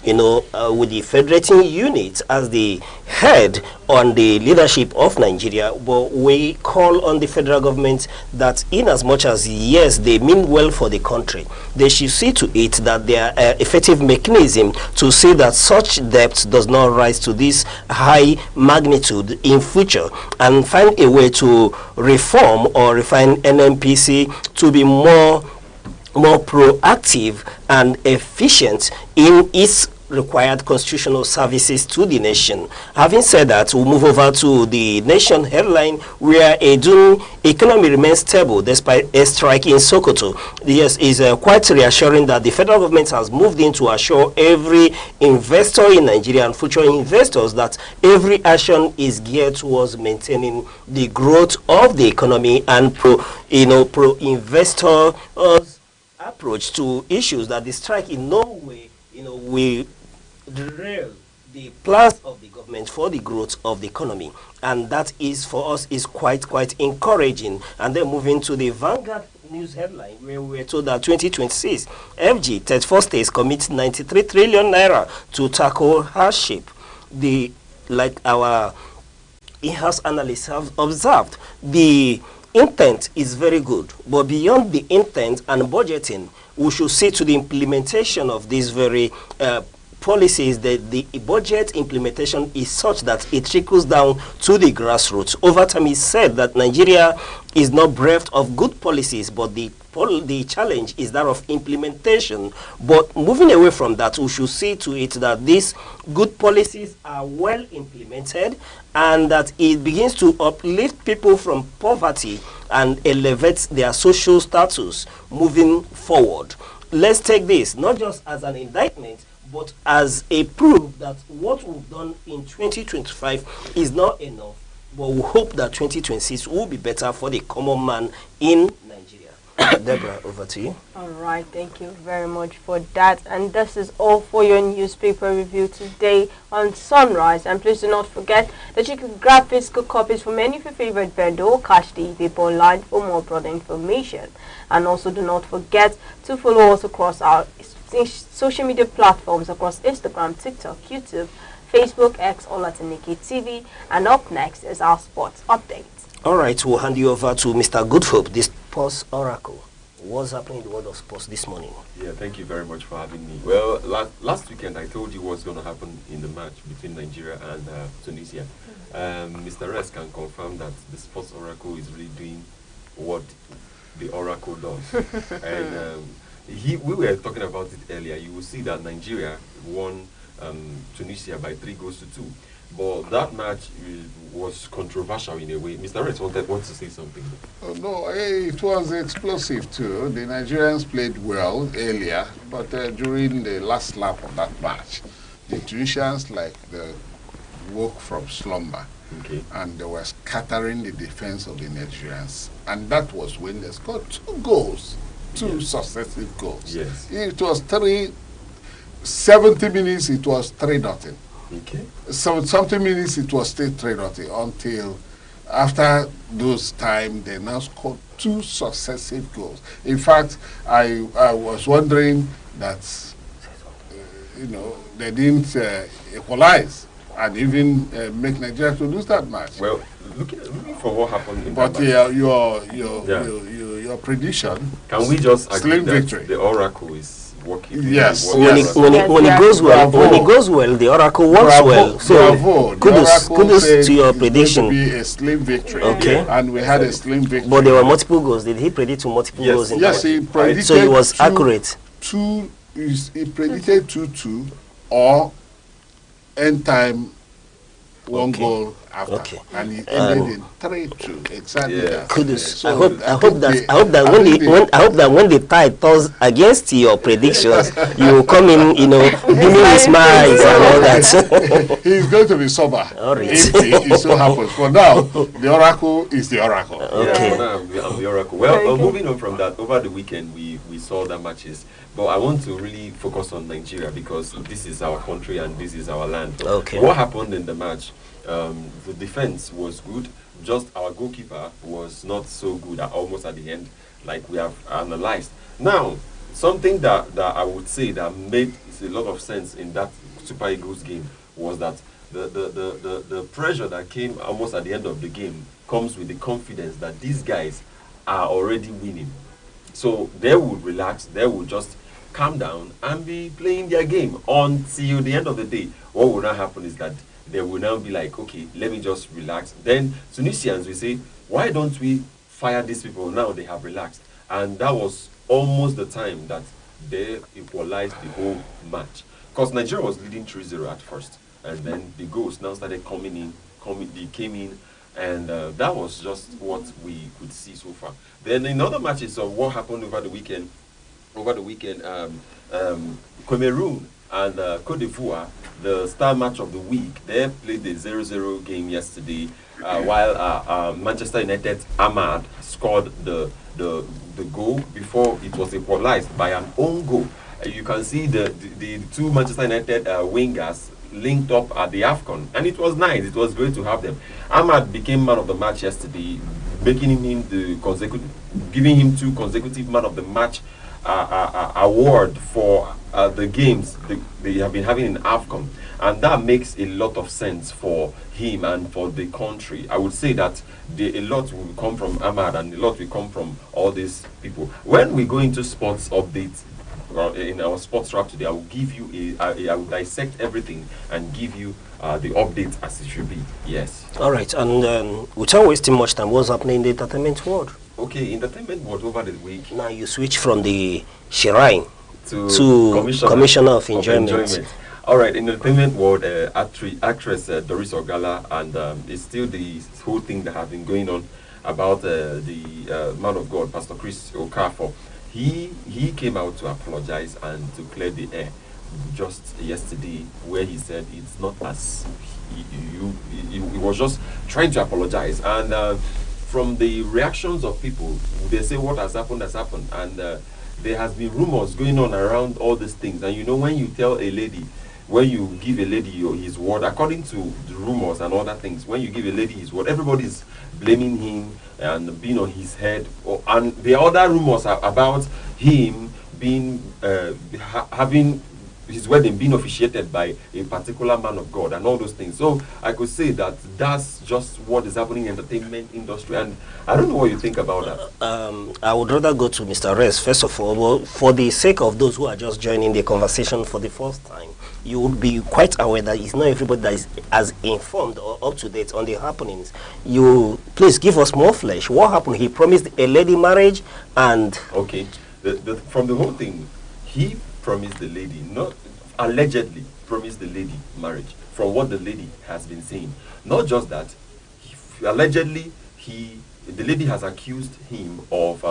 with the federating unit as the head on the leadership of Nigeria, but we call on the federal government that in as much as, yes, they mean well for the country, they should see to it that there are effective mechanism to see that such debt does not rise to this high magnitude in future, and find a way to reform or refine NNPC to be more proactive and efficient in its required constitutional services to the nation. Having said that, we'll move over to the Nation headline, where Edun economy remains stable despite a strike in Sokoto. Yes, is quite reassuring that the federal government has moved in to assure every investor in Nigeria and future investors that every action is geared towards maintaining the growth of the economy and pro-investor approach to issues, that the strike in no way will derail the plans of the government for the growth of the economy, and that is for us is quite encouraging. And then moving to the Vanguard news headline, where we were told that 2026 FG 34 states commit 93 trillion naira to tackle hardship. Like our in-house analysts have observed, the intent is very good, but beyond the intent and budgeting, we should see to the implementation of these very policies, that the budget implementation is such that it trickles down to the grassroots. Over time, it's said that Nigeria is not bereft of good policies, but the challenge is that of implementation. But moving away from that, we should see to it that these good policies are well implemented, and that it begins to uplift people from poverty and elevates their social status moving forward. Let's take this not just as an indictment, but as a proof that what we've done in 2025 is not enough, but we hope that 2026 will be better for the common man in Nigeria. Deborah, over to you. All right, thank you very much for that. And this is all for your newspaper review today on Sunrise. And please do not forget that you can grab physical copies from any of your favorite vendor or catch the paper online for more broader information. And also do not forget to follow us across our social media platforms across Instagram, TikTok, YouTube, Facebook, X, all at Aneke TV. And up next is our sports update. All right, we'll hand you over to Mr. Goodhope, this sports oracle. What's happening in the world of sports this morning? Yeah, thank you very much for having me. Well, last weekend I told you what's going to happen in the match between Nigeria and Tunisia. Mr. Rest can confirm that the Sports Oracle is really doing what the Oracle does. And we were talking about it earlier. You will see that Nigeria won Tunisia by 3-2. But that match was controversial in a way. Mr. Rest wants to say something. Oh, no, it was explosive too. The Nigerians played well earlier, but during the last lap of that match, the Tunisians woke from slumber. Okay. And they were scattering the defense of the Nigerians. And that was when they scored 2 goals, 2 successive goals. Yes. It was 70 minutes, it was 3-0. Okay. So something minutes it was still 3-0 until after those time they now scored 2 successive goals. In fact, I was wondering that they didn't equalize and even make Nigeria to lose that match. Well, looking for what happened in but that match. Your prediction. Can we just agree slim that victory. The Oracle is working? Yes. When it goes well, the Oracle works well. So kudos to your prediction. Going to be a slim victory. Okay. And we had a slim victory. But there were multiple goals. Did he predict multiple goals in yes, that? He predicted so he was accurate. He predicted 2-2 or end time 1 goal after. Okay. And he ended in 3-2. Exactly. Yeah. Kudos. So I hope that when the tide turns against your predictions, you will come in, beaming with smiles and all that. He's going to be sober. All right. If it so happens. For now, the Oracle is the Oracle. Okay. Yeah, for now, I'm the Oracle. Well, moving on from that, over the weekend we saw the matches. But I want to really focus on Nigeria because this is our country and this is our land. Okay. What happened in the match? The defense was good. Just our goalkeeper was not so good almost at the end, like we have analyzed. Now, something that I would say that made a lot of sense in that Super Eagles game was that the pressure that came almost at the end of the game comes with the confidence that these guys are already winning. So they would relax, they would just calm down and be playing their game until the end of the day. What will now happen is that they will now be like, okay, let me just relax. Then Tunisians will say, why don't we fire these people now they have relaxed? And that was almost the time that they equalized the whole match. Because Nigeria was leading 3-0 at first. And then the goals now started coming in, they came in. And that was just what we could see so far. Then in other matches of what happened over the weekend, Cameroon and Cote d'Ivoire, the star match of the week, they played the 0-0 game yesterday, while Manchester United Ahmad scored the goal before it was equalized by an own goal. You can see the 2 Manchester United wingers linked up at the AFCON, and it was nice. It was great to have them. Ahmad became man of the match yesterday, giving him 2 consecutive man of the match award for the games they have been having in AFCON, and that makes a lot of sense for him and for the country. I would say that a lot will come from Ahmad and a lot will come from all these people. When we go into sports updates, in our sports wrap today, I will give you I will dissect everything and give you the update as it should be. Yes. All right, and without wasting much time, what's happening in the entertainment world? Okay, entertainment world over the week. Now you switch from the shrine to Commissioner of Enjoyment. All right, in the entertainment world, actress Doris Ogala, and it's still the whole thing that has been going on about the man of God, Pastor Chris Okafor. He came out to apologize and to clear the air just yesterday, where he said it's not as he was just trying to apologize. And from the reactions of people, they say what has happened, and there has been rumors going on around all these things. And when you tell a lady, when you give a lady his word, according to the rumors and other things, when you give a lady his word, everybody's blaming him and being on his head. And the other rumors are about him being having his wedding being officiated by a particular man of God and all those things. So I could say that that's just what is happening in the entertainment industry, and I don't know what you think about that. I would rather go to Mr. Rez first of all. Well, for the sake of those who are just joining the conversation for the first time, you would be quite aware that it's not everybody that is as informed or up to date on the happenings. You please give us more flesh. What happened? He promised a lady marriage, and okay, from the whole thing, he promised the lady, not allegedly promised the lady marriage, from what the lady has been saying. Not just that, allegedly the lady has accused him of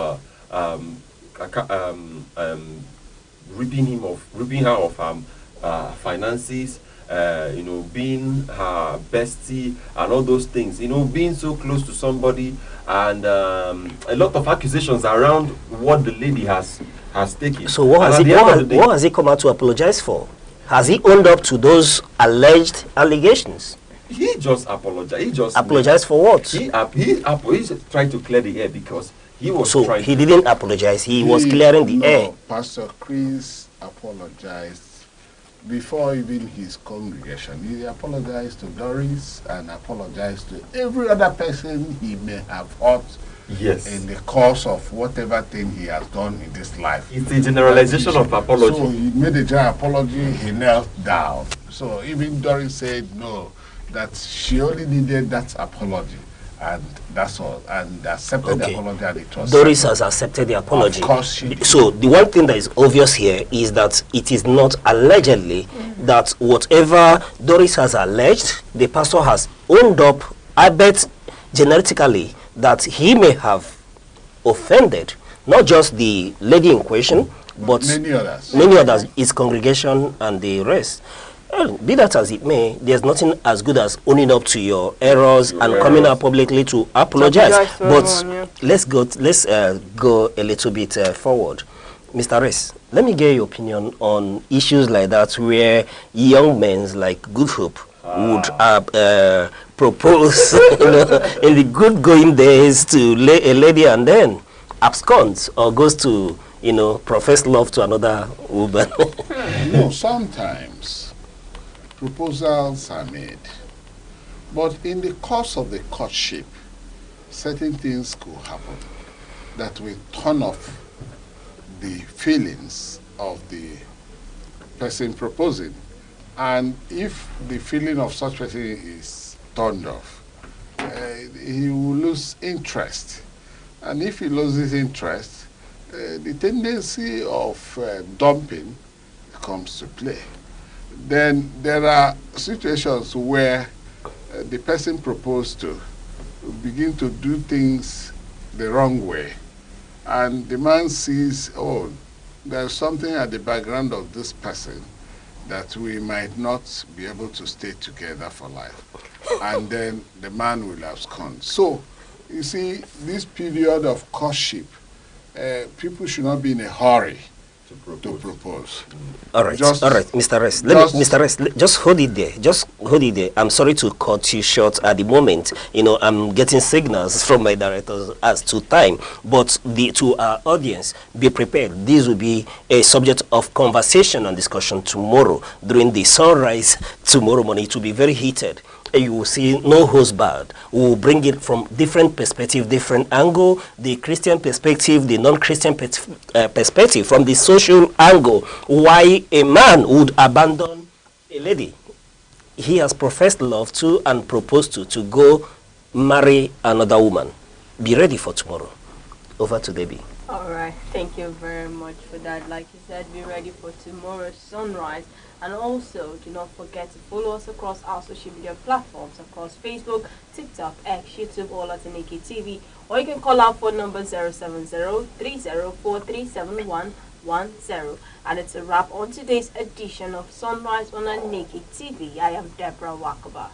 ripping her of finances, being her bestie and all those things, being so close to somebody, and a lot of accusations around what the lady has taken. So what has he come out to apologize for? Has he owned up to those alleged allegations? He just apologized. He just apologized for what? He tried to clear the air because he was trying. He didn't apologize. He was clearing the air. Pastor Chris apologized before even his congregation. He apologized to Doris and apologized to every other person he may have hurt. Yes. In the course of whatever thing he has done in this life. It's a generalization of apology. So he made a general apology, he knelt down. So even Doris said no, that she only needed that apology. And that's all. And accepted the apology, and it was Doris has accepted the apology. Of course she did. So the one thing that is obvious here is that it is not allegedly that whatever Doris has alleged, the pastor has owned up, I bet genetically, that he may have offended not just the lady in question, but many others, his congregation and the rest. Well, be that as it may, there's nothing as good as owning up to your errors and coming out publicly to apologize. But let's go a little bit forward. Mr. Rez, let me get your opinion on issues like that where young men like Good Hope would propose in the good going days to a lady and then absconds or goes to profess love to another woman. No, sometimes proposals are made, but in the course of the courtship, certain things could happen that will turn off the feelings of the person proposing. And if the feeling of such person is turned off, he will lose interest. And if he loses interest, the tendency of dumping comes to play. Then there are situations where the person proposed to begin to do things the wrong way. And the man sees, oh, there's something at the background of this person that we might not be able to stay together for life. And then the man will abscond. So, you see, this period of courtship, people should not be in a hurry to propose. All right, Mr. Rez. Mr. Rez, just hold it there. Just hold it there. I'm sorry to cut you short at the moment. I'm getting signals from my directors as to time. But to our audience, be prepared. This will be a subject of conversation and discussion tomorrow during the sunrise tomorrow morning. It will be very heated. You will see no host bad. We will bring it from different perspective, different angle, the Christian perspective, the non-Christian perspective, from the social angle, why a man would abandon a lady he has professed love to and proposed to go marry another woman. Be ready for tomorrow. Over to Debbie. All right, thank you very much for that. Like you said, be ready for tomorrow's sunrise. And also, do not forget to follow us across our social media platforms, across Facebook, TikTok, X, YouTube, all at Aneke TV. Or you can call our phone number 070-3043-7110. And it's a wrap on today's edition of Sunrise on Aneke TV. I am Deborah Wakaba.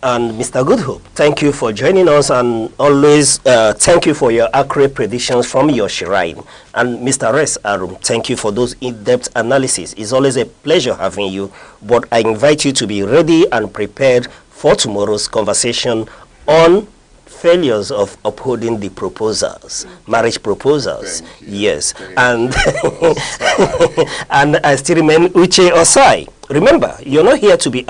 And Mr. Goodhope, thank you for joining us, and always thank you for your accurate predictions from your shrine. And Mr. Rez Arum, thank you for those in-depth analysis. It's always a pleasure having you, but I invite you to be ready and prepared for tomorrow's conversation on failures of upholding the proposals, marriage proposals. Yes, and and I still remain Uche Osai. Remember, you're not here to be